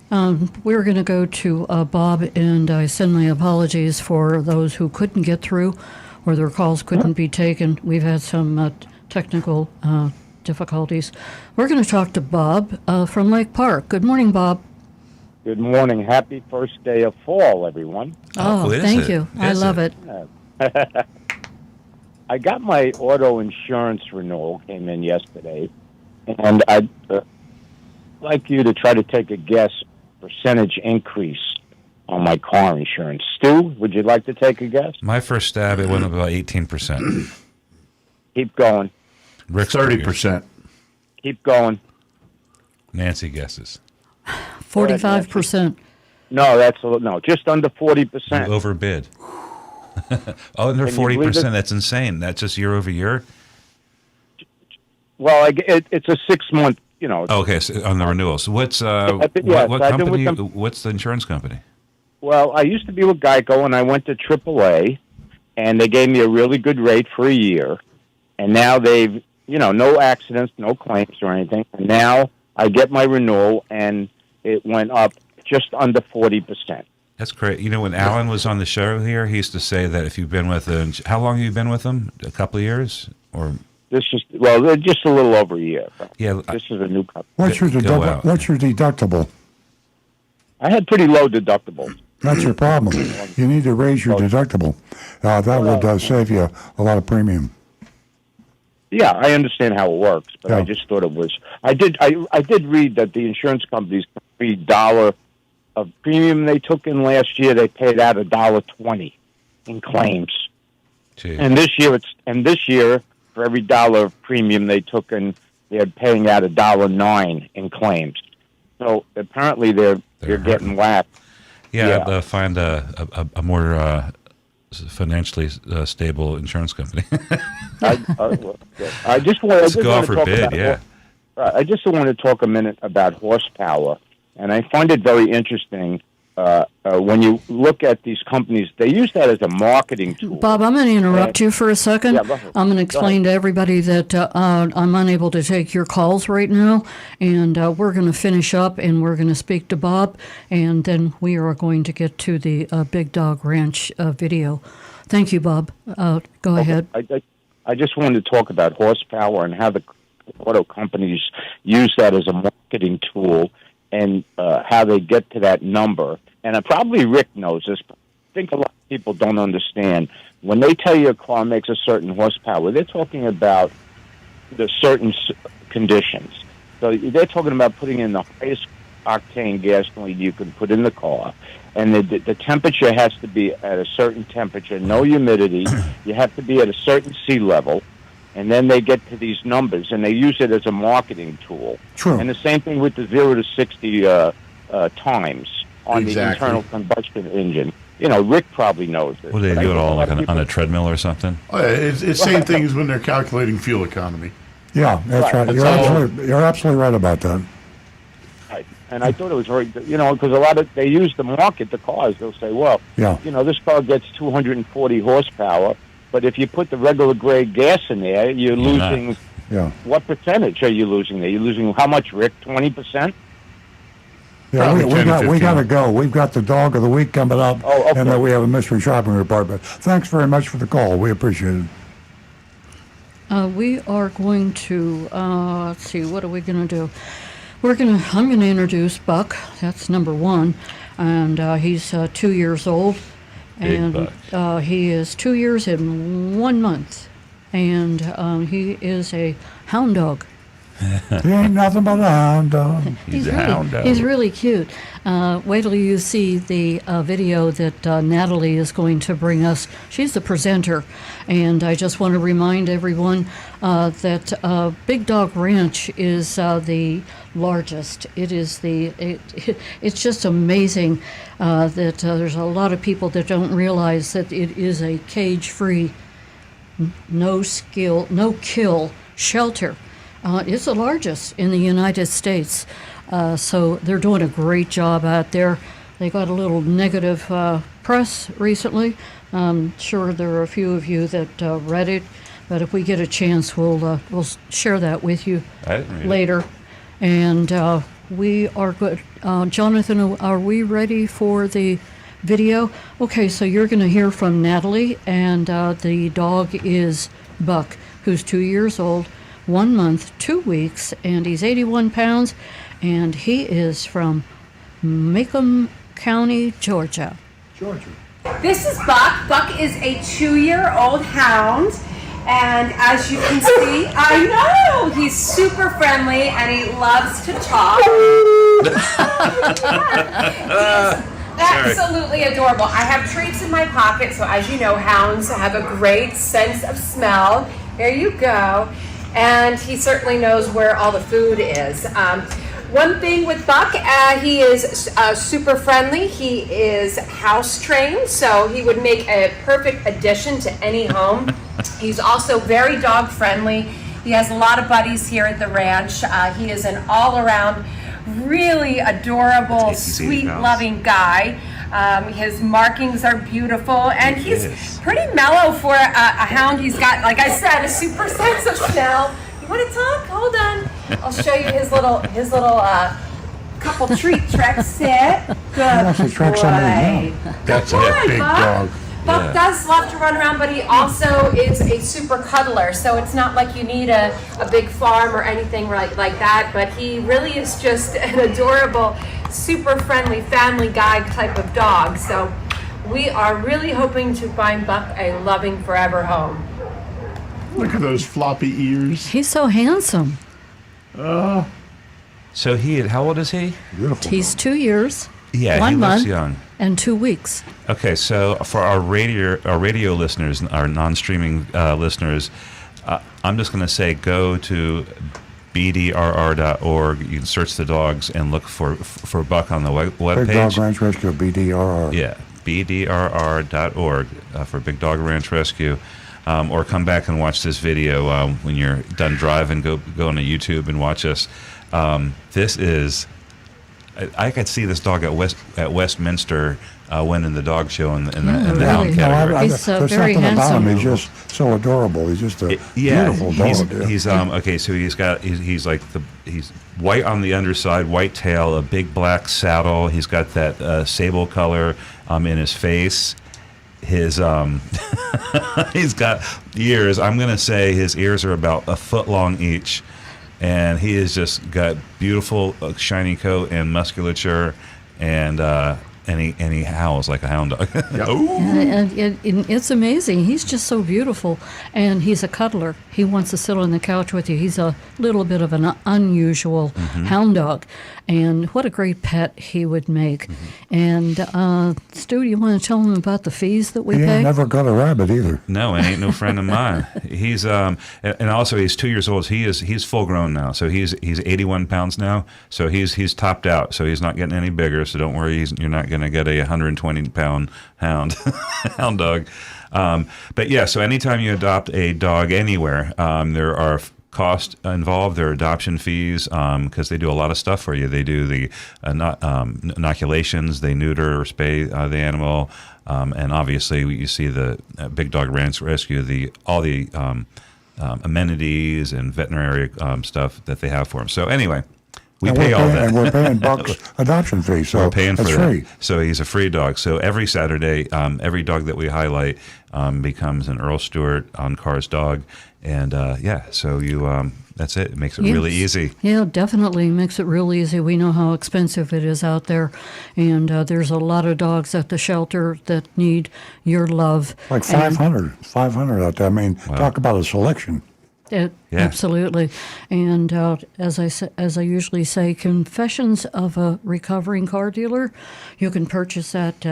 Mike. We're going to go to Bob, and I send my apologies for those who couldn't get through or their calls couldn't be taken. We've had some technical difficulties. We're going to talk to Bob from Lake Park. Good morning, Bob. Good morning. Happy first day of fall, everyone. Oh, thank you. I love it. I got my auto insurance renewal, came in yesterday, and I'd like you to try to take a guess percentage increase on my car insurance. Stu, would you like to take a guess? My first stab, it went up about 18%. Keep going. Rick's 30%. Keep going. Nancy guesses. 45%. No, just under 40%. You overbid. Under Can you believe 40%. it? That's insane. That's just year over year? Well, it's a 6 month, Okay, so on the renewal. So what's yes, what I've been company? with them. What's the insurance company? Well, I used to be with Geico, and I went to AAA, and they gave me a really good rate for a year. And now they've, no accidents, no claims or anything. And now I get my renewal, and it went up just under 40%. That's great. When Alan was on the show here, he used to say that if you've been with them, how long have you been with them? A couple of years, or Just a little over a year. yeah. This is a new company. What's your Go out. What's your deductible? I had pretty low deductibles. That's your problem. You need to raise your deductible. That would save you a lot of premium. Yeah, I understand how it works, but Yeah. I just thought it was. I did read that the insurance companies, every dollar of premium they took in last year, they paid out $1.20 in claims. Gee. And this year, for every dollar of premium they took in, they're paying out $1.09 in claims. So apparently they're getting whacked. Yeah, Yeah. find a more financially stable insurance company. I just want Let's to go out for talk bid. about, Yeah. I just want to talk a minute about horsepower, and I find it very interesting when you look at these companies, they use that as a marketing tool. Bob, I'm going to interrupt you for a second. Yeah, go ahead. I'm going to explain to everybody that I'm unable to take your calls right now, and we're going to finish up, and we're going to speak to Bob, and then we are going to get to the Big Dog Ranch video. Thank you, Bob. Go ahead. I just wanted to talk about horsepower and how the auto companies use that as a marketing tool and how they get to that number. And probably Rick knows this, but I think a lot of people don't understand. When they tell you a car makes a certain horsepower, they're talking about the certain conditions. So they're talking about putting in the highest octane gasoline you can put in the car, and the temperature has to be at a certain temperature, no humidity. You have to be at a certain sea level, and then they get to these numbers, and they use it as a marketing tool. True. And the same thing with the 0 to 60 times on the internal combustion engine. You know, Rick probably knows this. What do they do it all like on a treadmill or something? Oh, yeah, it's same thing as when they're calculating fuel economy. Yeah, that's right. You're absolutely right about that. Right. And I thought it was very, because a lot of, they use the market, the cars. They'll say, well, this car gets 240 horsepower, but if you put the regular grade gas in there, you're losing, what percentage are you losing there? You're losing how much, Rick? 20%? Yeah, we got to go. We've got the dog of the week coming up, and then we have a mystery shopping report. But thanks very much for the call. We appreciate it. We are going to let's see. What are we going to do? I'm going to introduce Buck. That's number one, and he's 2 years old, and he is 2 years and 1 month, and he is a hound dog. He ain't nothing but a hound dog. He's a hound dog. He's really cute. Wait till you see the video that Natalie is going to bring us. She's the presenter, and I just want to remind everyone that Big Dog Ranch is the largest. It is it's just amazing that there's a lot of people that don't realize that it is a cage-free, no-kill shelter. It's the largest in the United States, so they're doing a great job out there. They got a little negative press recently. I'm sure there are a few of you that read it, but if we get a chance, we'll share that with you later. And we are good. Jonathan, are we ready for the video? Okay, so you're going to hear from Natalie, and the dog is Buck, who's 2 years old. 1 month, 2 weeks, and he's 81 pounds, and he is from Macomb County, Georgia. This is Buck. Buck is a 2-year-old hound, and as you can see, I know, he's super friendly, and he loves to talk. He's absolutely adorable. I have treats in my pocket, so as you know, hounds have a great sense of smell. Here you go. And he certainly knows where all the food is. One thing with Buck, he is super friendly. He is house trained, so he would make a perfect addition to any home. He's also very dog friendly. He has a lot of buddies here at the ranch. He is an all-around, really adorable, sweet, loving guy. His markings are beautiful, and he's pretty mellow for a hound. He's got, like I said, a super sense of smell. You want to talk? Hold on. I'll show you his little couple treat tricks. Sit. Good boy. That's a big dog. Buck does love to run around, but he also is a super cuddler, so it's not like you need a big farm or anything like that, but he really is just an adorable, super friendly family guy type of dog. So we are really hoping to find Buck a loving forever home. Look at those floppy ears. He's so handsome. So how old is he? Beautiful. He's 2 years. Yeah, 1 he month looks young. And 2 weeks. Okay, so for our radio listeners, our non-streaming listeners, I'm just going to say go to bdrr.org. You can search the dogs and look for Buck on the webpage. Big Dog Ranch Rescue, BDRR. Yeah, bdrr.org for Big Dog Ranch Rescue. Or come back and watch this video when you're done driving. Go on to YouTube and watch us. This is I could see this dog at Westminster winning the dog show in the really. hound category. He's there's very something about handsome. him. He's just so adorable. He's just a beautiful dog. He's okay. So he's like he's white on the underside, white tail, a big black saddle. He's got that sable color in his face. His he's got ears. I'm gonna say his ears are about a foot long each, and he has just got beautiful shiny coat and musculature, and he howls like a hound dog. And it's amazing. He's just so beautiful, and he's a cuddler. He wants to sit on the couch with you. He's a little bit of an unusual hound dog, and what a great pet he would make. And Stu, you want to tell him about the fees that we He pay? ain't never got a rabbit either. No, and ain't no friend of mine. He's and also he's 2 years old. He's full grown now, so he's 81 pounds now. So he's topped out. So he's not getting any bigger. So don't worry, you're not going to get a 120-pound hound dog. But yeah, so anytime you adopt a dog anywhere, there are costs involved. There are adoption fees because they do a lot of stuff for you. They do the inoculations, they neuter or spay the animal, and obviously you see the Big Dog Ranch Rescue, all the amenities and veterinary stuff that they have for them. So anyway, we pay all that. And we're paying Buck's adoption fee, so we're paying for that's that. free. So he's a free dog. So every Saturday, every dog that we highlight becomes an Earl Stewart on Cars dog. And so you that's it. It makes it really easy. Yeah, definitely makes it real easy. We know how expensive it is out there, and there's a lot of dogs at the shelter that need your love. Like 500 out there. I mean, talk about a selection. Absolutely. And as I usually say, Confessions of a Recovering Car Dealer, you can purchase that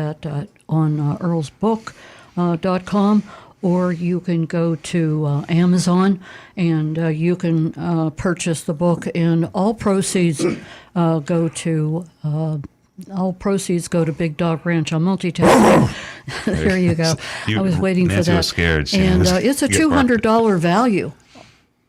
on earlsbook.com, or you can go to Amazon and you can purchase the book, and all proceeds go to Big Dog Ranch. I'm multitasking. There you go. I was waiting Nancy for that. Was scared. And it's a $200 value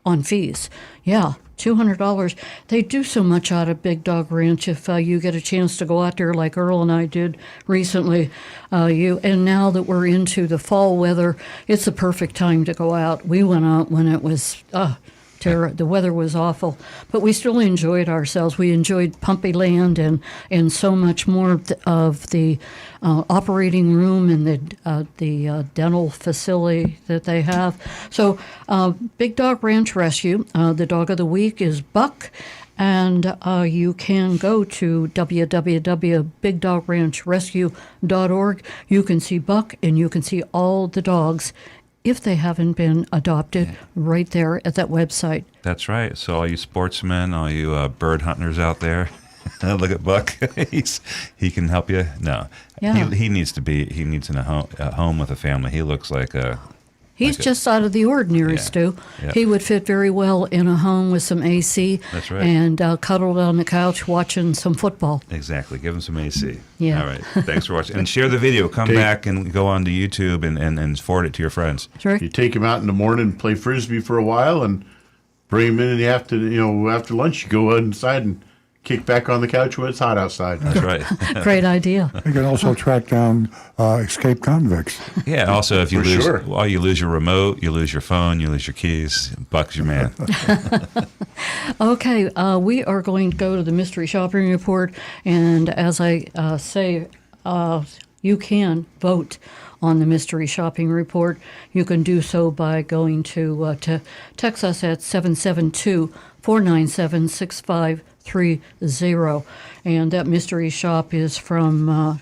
on fees. Yeah, $200. They do so much out of Big Dog Ranch. If you get a chance to go out there like Earl and I did recently, and now that we're into the fall weather, it's the perfect time to go out. We went out when it was the weather was awful, but we still enjoyed ourselves. We enjoyed Pumpy Land and so much more of the operating room and the dental facility that they have. So Big Dog Ranch Rescue, the dog of the week is Buck, and you can go to www.bigdogranchrescue.org. You can see Buck, and you can see all the dogs, if they haven't been adopted, right there at that website. That's right. So all you sportsmen, all you bird hunters out there, look at Buck. He can help you. No, Yeah. he needs a home with a family. He looks like a. He's just out of the ordinary, Stu. Yeah. He would fit very well in a home with some AC. That's right. And cuddled on the couch watching some football. Exactly. Give him some AC. Yeah. All right. Thanks for watching. And share the video. Come back and go on to YouTube and forward it to your friends. Sure. You take him out in the morning, play Frisbee for a while, and bring him in the afternoon. After lunch, you go inside and kick back on the couch when it's hot outside. That's right. Great idea. You can also track down escaped convicts. Yeah. Also, if you For lose, sure. well, you lose your remote, you lose your phone, you lose your keys. Buck's your man. Okay, we are going to go to the mystery shopping report, and as I say, you can vote on the mystery shopping report. You can do so by going to text us at 772-497-6530, and that mystery shop is from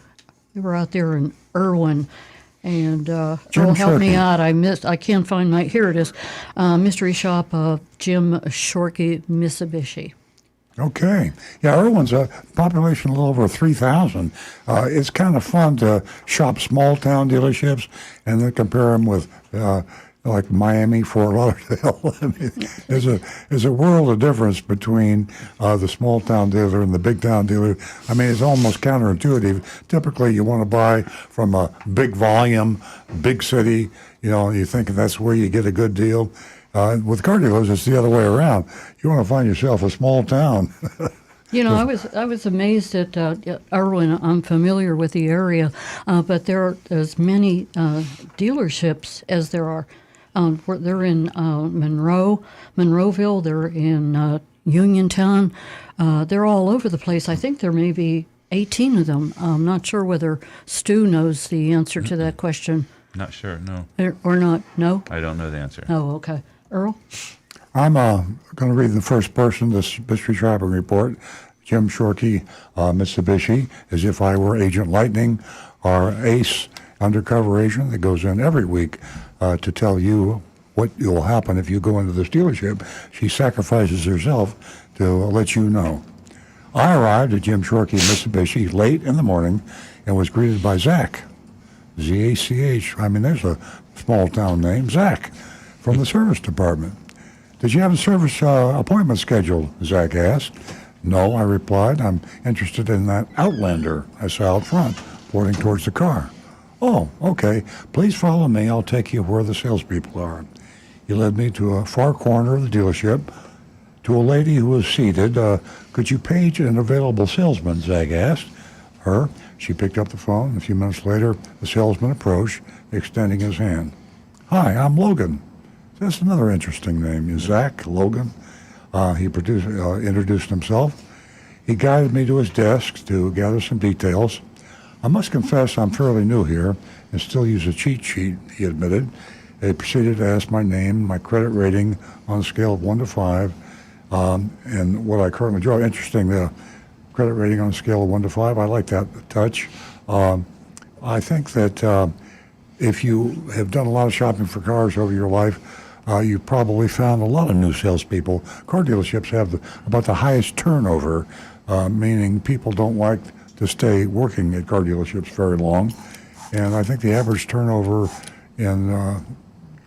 we were out there in Irwin. And Earl, help me out. I can't find my. Here it is. Mystery shop of Jim Shorkey, Mitsubishi. Okay. Yeah, Irwin's a population a little over 3,000. It's kind of fun to shop small town dealerships and then compare them with like Miami, Fort Lauderdale. I mean, there's a world of difference between the small town dealer and the big town dealer. I mean, it's almost counterintuitive. Typically, you want to buy from a big volume, big city. You think that's where you get a good deal. With car dealers, it's the other way around. You want to find yourself a small town. You know, I was amazed at Erwin. I'm familiar with the area, but there are as many dealerships as there are. They're in Monroeville. They're in Uniontown. They're all over the place. I think there may be 18 of them. I'm not sure whether Stu knows the answer to that question. Not sure, no. Or not, no? I don't know the answer. Oh, okay. Earl? I'm going to read in the first person this mystery shopping report. Jim Shorkey, Mitsubishi, as if I were Agent Lightning, our ace undercover agent that goes in every week to tell you what will happen if you go into this dealership. She sacrifices herself to let you know. I arrived at Jim Shorkey Mitsubishi late in the morning and was greeted by Zach. Z-A-C-H. I mean, there's a small town name, Zach, from the service department. Did you have a service appointment scheduled? Zach asked. No, I replied. I'm interested in that Outlander I saw out front, pointing towards the car. Oh, okay. Please follow me. I'll take you where the salespeople are. He led me to a far corner of the dealership, to a lady who was seated. Could you page an available salesman? Zach asked her. She picked up the phone. A few minutes later, the salesman approached, extending his hand. Hi, I'm Logan. That's another interesting name. Zach Logan. He introduced himself. He guided me to his desk to gather some details. I must confess I'm fairly new here and still use a cheat sheet, he admitted. He proceeded to ask my name, my credit rating on a scale of 1 to 5, and what I currently draw. Interesting, the credit rating on a scale of 1 to 5. I like that touch. I think that if you have done a lot of shopping for cars over your life, you probably found a lot of new salespeople. Car dealerships have about the highest turnover, meaning people don't like to stay working at car dealerships very long. And I think the average turnover in,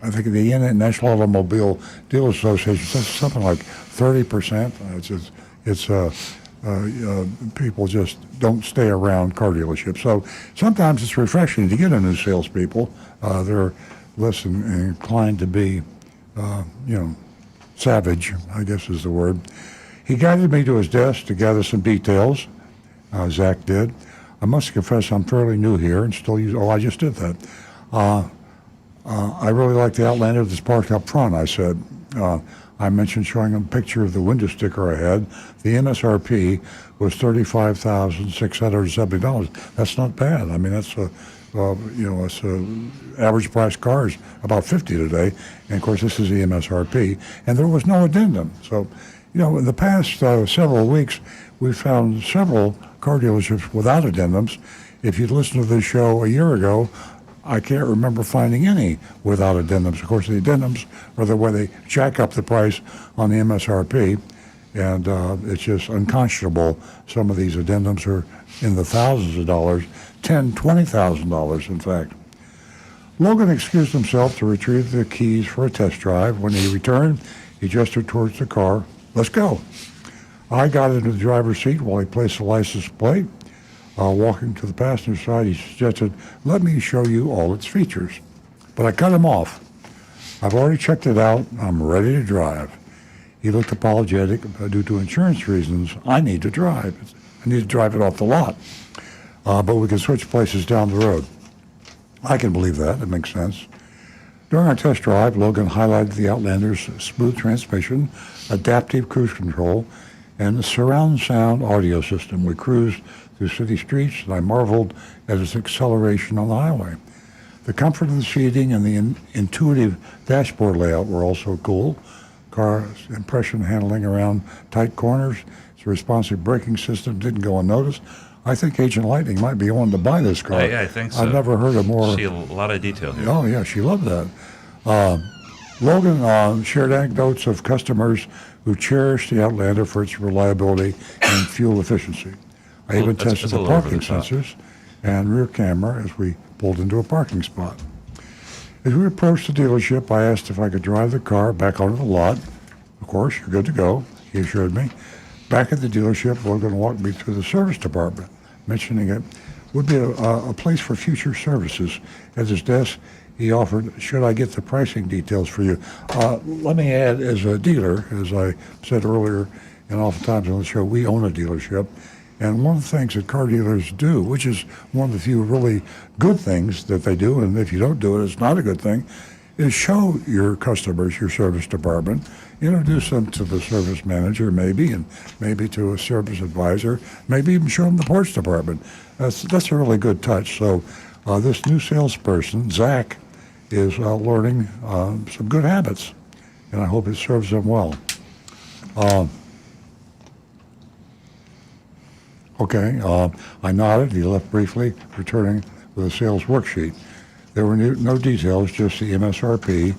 I think the National Automobile Dealers Association is something like 30%. People just don't stay around car dealerships. So sometimes it's refreshing to get a new salespeople. They're less inclined to be, savage, I guess is the word. He guided me to his desk to gather some details. Zach did. I must confess I'm fairly new here and still use, I just did that. I really like the Outlander that's parked up front, I said. I mentioned showing him a picture of the window sticker I had. The MSRP was $35,670. That's not bad. I mean, that's it's average price cars about $50 today, and of course this is the MSRP, and there was no addendum. So, in the past several weeks, we found several car dealerships without addendums. If you'd listened to this show a year ago, I can't remember finding any without addendums. Of course, the addendums are the way they jack up the price on the MSRP, and it's just unconscionable. Some of these addendums are in the thousands of dollars, $10,000, $20,000 in fact. Logan excused himself to retrieve the keys for a test drive. When he returned, he gestured towards the car. Let's go. I got into the driver's seat while he placed the license plate. Walking to the passenger side, he suggested, let me show you all its features. But I cut him off. I've already checked it out. I'm ready to drive. He looked apologetic. Due to insurance reasons, I need to drive. I need to drive it off the lot. But we can switch places down the road. I can believe that. It makes sense. During our test drive, Logan highlighted the Outlander's smooth transmission, adaptive cruise control, and the surround sound audio system. We cruised through city streets, and I marveled at its acceleration on the highway. The comfort of the seating and the intuitive dashboard layout were also cool. Car impression handling around tight corners. Its responsive braking system didn't go unnoticed. I think Agent Lightning might be wanting to buy this car. Yeah, I think so. I've never heard of more. See a lot of detail here. Oh, yeah, she loved that. Logan shared anecdotes of customers who cherished the Outlander for its reliability and fuel efficiency. I even tested the parking sensors and rear camera as we pulled into a parking spot. As we approached the dealership, I asked if I could drive the car back onto the lot. Of course, you're good to go, he assured me. Back at the dealership, Logan walked me through the service department, mentioning it would be a place for future services. At his desk, he offered, should I get the pricing details for you? Let me add, as a dealer, as I said earlier And oftentimes on the show, we own a dealership. And one of the things that car dealers do, which is one of the few really good things that they do, and if you don't do it, it's not a good thing, is show your customers your service department, introduce them to the service manager maybe, and maybe to a service advisor, maybe even show them the parts department. That's a really good touch. So this new salesperson, Zach, is learning some good habits, and I hope it serves him well. Okay, I nodded. He left briefly, returning with a sales worksheet. There were no details, just the MSRP,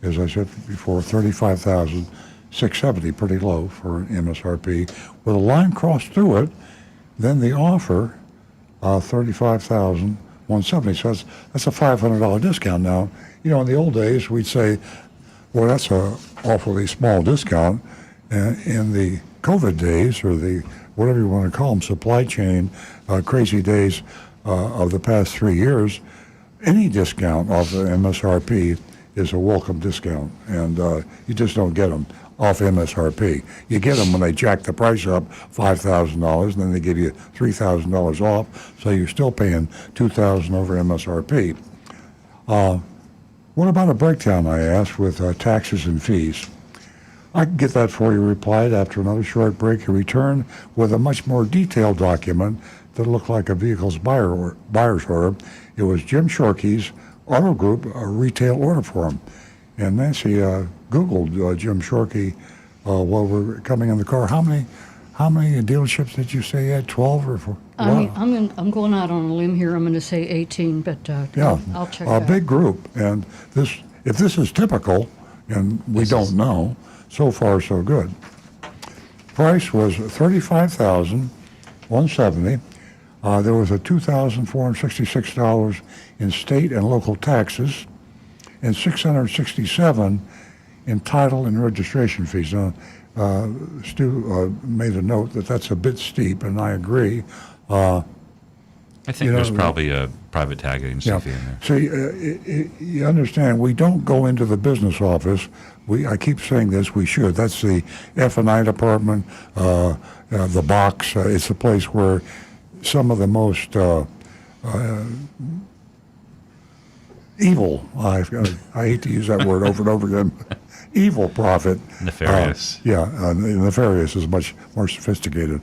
as I said before, $35,670, pretty low for an MSRP. With a line crossed through it, then the offer, $35,170. So that's a $500 discount. Now, you know, in the old days, we'd say, well, that's an awfully small discount. In the COVID days, or the whatever you want to call them, supply chain crazy days of the past 3 years, any discount off the MSRP is a welcome discount, and you just don't get them off MSRP. You get them when they jack the price up $5,000, and then they give you $3,000 off, so you're still paying $2,000 over MSRP. What about a breakdown, I asked, with taxes and fees? I can get that for you, replied. After another short break, he returned with a much more detailed document that looked like a vehicle's buyer's order. It was Jim Shorkey's Auto Group retail order form. And Nancy Googled Jim Shorkey while we're coming in the car. How many dealerships did you say you had? 12 or 4? I'm going out on a limb here. I'm going to say 18, but yeah, I'll check a that. big group. And if this is typical, and we don't know, so far so good. Price was $35,170. There was a $2,466 in state and local taxes, and $667 in title and registration fees. Now, Stu made a note that that's a bit steep, and I agree. I think there's probably a private tag agency fee in there. So you understand, we don't go into the business office. I keep saying this, we should. That's the F&I department, the box. It's a place where some of the most evil, I hate to use that word over and over again, evil profit. Nefarious. Nefarious is much more sophisticated.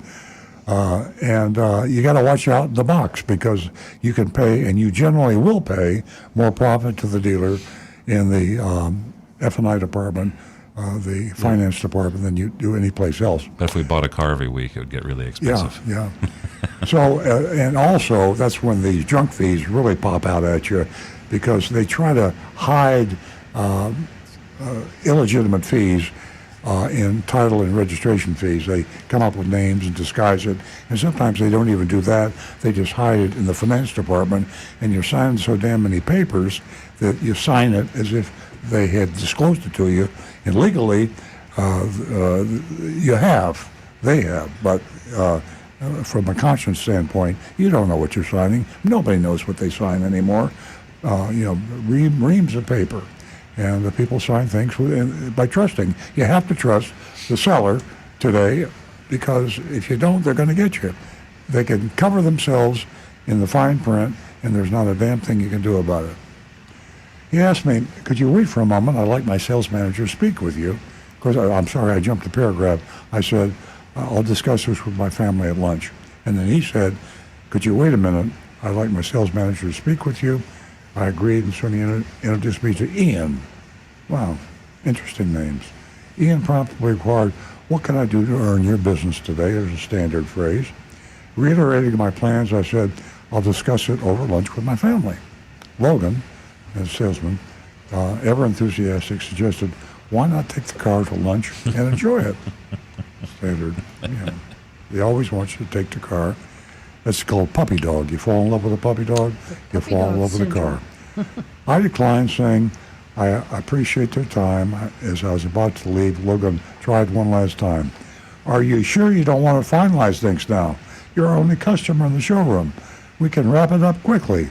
And you got to watch out in the box, because you can pay, and you generally will pay, more profit to the dealer in the F&I department, the finance department, than you do any place else. But if we bought a car every week, it would get really expensive. Yeah. So, and also, that's when these junk fees really pop out at you, because they try to hide illegitimate fees in title and registration fees. They come up with names and disguise it, and sometimes they don't even do that. They just hide it in the finance department, and you're signing so damn many papers that you sign it as if they had disclosed it to you, and legally they have, but from a conscience standpoint, you don't know what you're signing. Nobody knows what they sign anymore. Reams of paper. And the people sign things by trusting. You have to trust the seller today, because if you don't, they're going to get you. They can cover themselves in the fine print, and there's not a damn thing you can do about it. He asked me, could you wait for a moment? I'd like my sales manager to speak with you. Of course, I'm sorry, I jumped a paragraph. I said, I'll discuss this with my family at lunch. And then he said, could you wait a minute? I'd like my sales manager to speak with you. I agreed, and soon he introduced me to Ian. Wow, interesting names. Ian promptly inquired, what can I do to earn your business today? There's a standard phrase. Reiterating my plans, I said, I'll discuss it over lunch with my family. Logan, as salesman, ever enthusiastic, suggested, why not take the car to lunch and enjoy it? Standard. They always want you to take the car. That's called puppy dog. You fall in love with a puppy dog, you fall in love with a car. I declined, saying, I appreciate their time. As I was about to leave, Logan tried one last time. Are you sure you don't want to finalize things now? You're our only customer in the showroom. We can wrap it up quickly.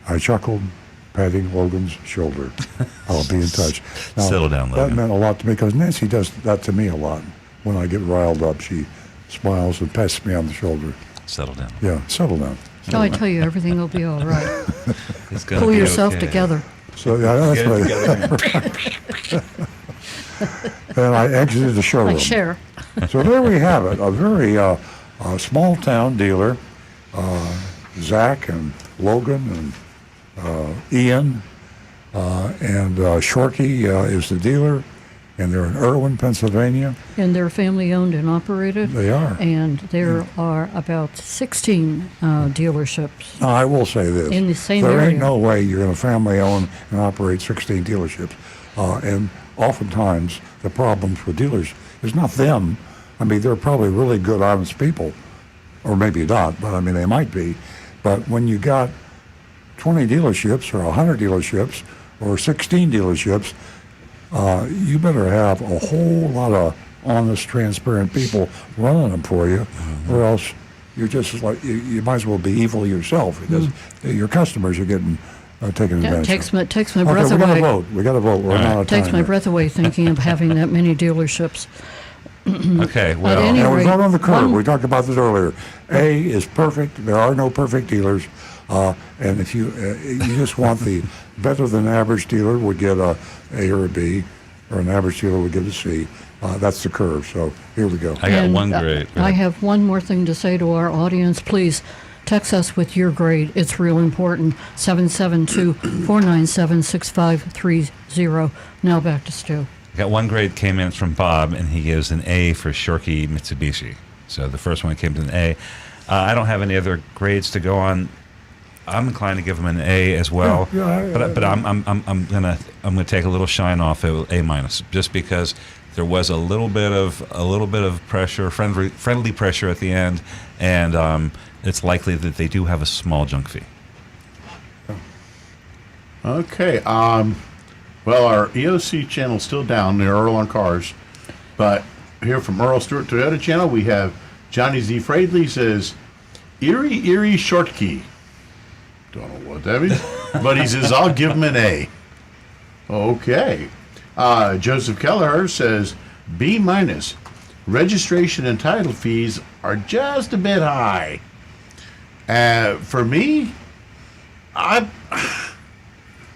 I chuckled, patting Logan's shoulder. I'll be in touch. Now, Settle down, Logan. That meant a lot to me, because Nancy does that to me a lot. when I get riled up, she smiles and pats me on the shoulder. Settle down. Yeah, settle down. So I tell you, everything will be all right. It's gonna Pull be yourself okay. together. So yeah, that's Get it right. And I exited the showroom. Like Cher. So there we have it, a very small town dealer. Zach and Logan and Ian and Shorty is the dealer, and they're in Irwin, Pennsylvania. And they're family owned and operated. They are. And there are about 16 dealerships. Now, I will say this. In the same there area. ain't no way you're going to family own and operate 16 dealerships. And oftentimes the problems with dealers is not them. I mean, they're probably really good, honest people. Or maybe not, but I mean, they might be. But when you got 20 dealerships or 100 dealerships or 16 dealerships, you better have a whole lot of honest, transparent people running them for you, or else you're just like, you might as well be evil yourself, because your customers are getting taken Yeah, advantage of. takes my breath we got to away. vote. We got to vote. We're out of time Takes my here. breath away thinking of having that many dealerships. Okay, well, At any Now, we rate, vote on the curve. one- We talked about this earlier. A is perfect. There are no perfect dealers. And if you just want the better than average dealer would get a A or a B, or an average dealer would get a C. That's the curve. So here we go. I got And, one grade. I have one more thing to say to our audience. Please text us with your grade. It's real important. 772-497-6530. Now back to Stu. I got one grade came in from Bob, and he gives an A for Shorkey Mitsubishi. So the first one came to an A. I don't have any other grades to go on. I'm inclined to give him an A as well, but I'm gonna take a little shine off at A minus, just because there was a little bit of pressure, friendly pressure at the end, and it's likely that they do have a small junk fee. Okay. Well, our EOC channel's still down, the Earl on Cars. But here from Earl Stewart Toyota channel, we have Johnny Z. Fradley says, Erie short key. Don't know what that means. But he says, I'll give him an A. Okay. Joseph Kelleher says, B minus. Registration and title fees are just a bit high. For me, I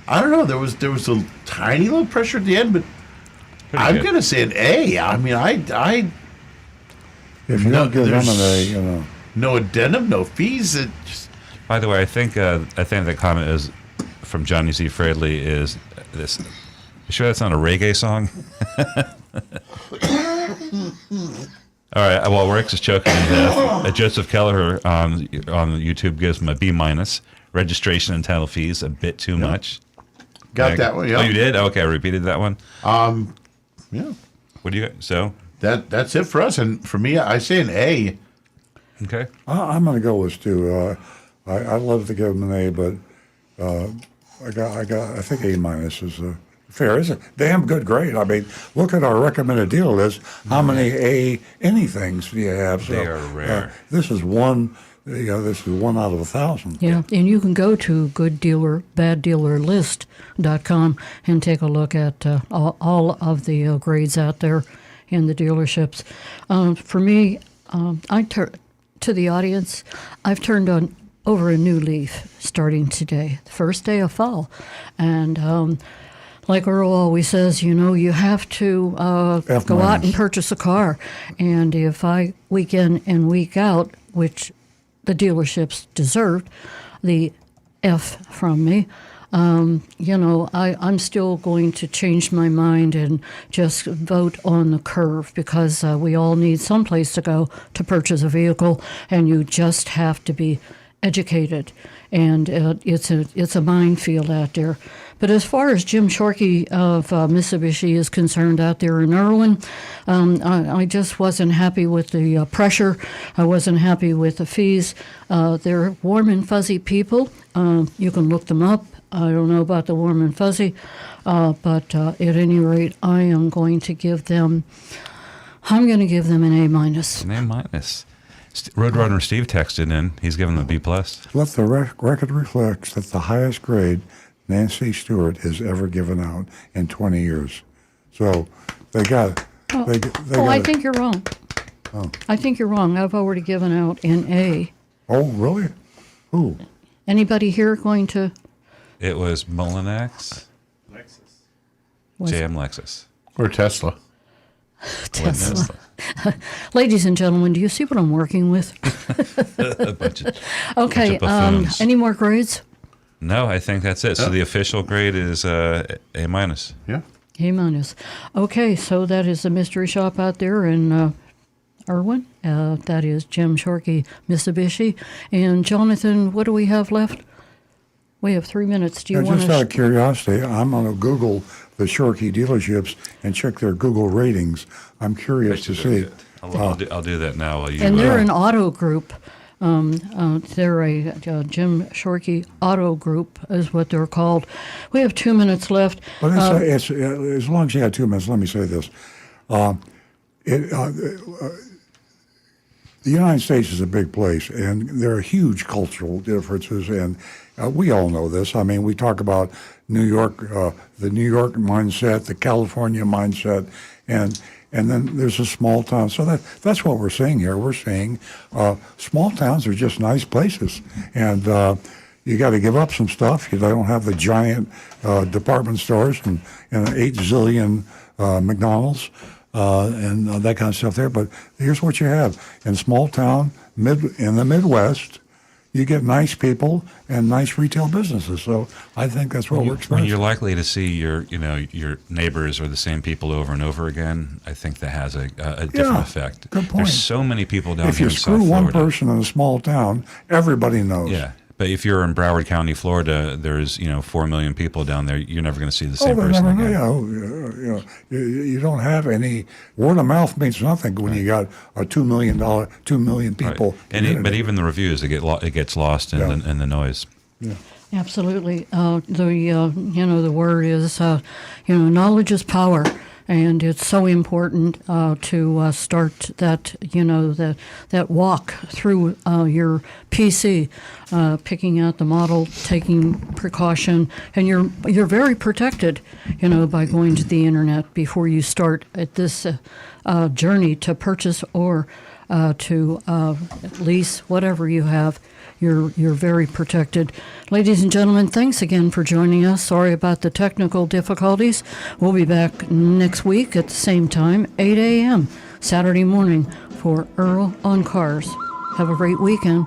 don't know. There was a tiny little pressure at the end, but Pretty I'm good. going to say an A. I mean, If you don't give them an A, you know. no addendum, no fees. It just, By the way, I think the comment is from Johnny Z. Fradley is this. You sure that's not a reggae song? All right. Well, Rex is choking to death. Joseph Kelleher on YouTube gives him a B minus. Registration and title fees a bit too much. got that one. Yeah. Oh, you did? Okay, I repeated that one. Yeah. What do you got? So That's it for us. And for me, I say an A. okay. I'm going to go with Stu. I'd love to give him an A, but I think A minus is fair. It's a damn good grade. I mean, look at our recommended deal list. How many A anythings do you have? They are rare. This is one. This is 1 out of 1,000. Yeah, and you can go to gooddealerbaddealerlist.com and take a look at all of the grades out there in the dealerships. For me, to the audience, I've turned over a new leaf starting today, the first day of fall. And like Earl always says, you have to go out and purchase a car. And if I week in and week out, which the dealerships deserved the F from me, I'm still going to change my mind and just vote on the curve, because we all need someplace to go to purchase a vehicle, and you just have to be educated. And it's a minefield out there. But as far as Jim Shorkey of Mitsubishi is concerned out there in Irwin, I just wasn't happy with the pressure. I wasn't happy with the fees. They're warm and fuzzy people. You can look them up. I don't know about the warm and fuzzy, but at any rate, I'm going to give them an A minus. An A minus. Roadrunner Steve texted in. He's given them a B plus. Let the record reflect that the highest grade Nancy Stewart has ever given out in 20 years. So they got They I got think you're wrong. Oh. I think you're wrong. I've already given out in A. Oh, really? Who? Anybody here going to? It was Mullinax, Was- JM Lexus. Or Tesla. Tesla. Ladies and gentlemen, do you see what I'm working with? A bunch of Okay. buffoons. Any more grades? No, I think that's it. So the official grade is A minus. Yeah. A minus. Okay, so that is the mystery shop out there in Irwin. That is Jim Shorkey Mitsubishi. And Jonathan, what do we have left? We have 3 minutes. Do you want Just out of to? curiosity, I'm going to Google the Shorkey dealerships and check their Google ratings. I'm curious to see. I'll do that now. While you, And they're an auto group. They're a Jim Shorkey Auto Group is what they're called. We have 2 minutes left. But it's as long as you have 2 minutes, let me say this. The United States is a big place, and there are huge cultural differences, and we all know this. I mean, we talk about New York, the New York mindset, the California mindset, and then there's a small town. So that's what we're seeing here. We're seeing small towns are just nice places, and you got to give up some stuff. You don't have the giant department stores and 8 zillion McDonald's. And that kind of stuff there. But here's what you have. In small town, in the Midwest, you get nice people and nice retail businesses. So I think that's what works when best. you're likely to see your neighbors are the same people over and over again, I think that has a different effect. Good point. There's so many people down If here you in South screw one Florida. person in a small town, everybody knows. Yeah. But if you're in Broward County, Florida, there's 4 million people down there. You're never going to see the same they person never again. know. You don't have any word of mouth means nothing when you got a $2 million people. Right. But even the reviews, it gets lost in the noise. Yeah. Absolutely. The word is, knowledge is power. And it's so important to start that, that walk through your PC, picking out the model, taking precaution, and you're very protected, by going to the internet before you start at this journey to purchase or to lease whatever you have. You're very protected. Ladies and gentlemen, thanks again for joining us. Sorry about the technical difficulties. We'll be back next week at the same time, 8 a.m. Saturday morning for Earl on Cars. Have a great weekend.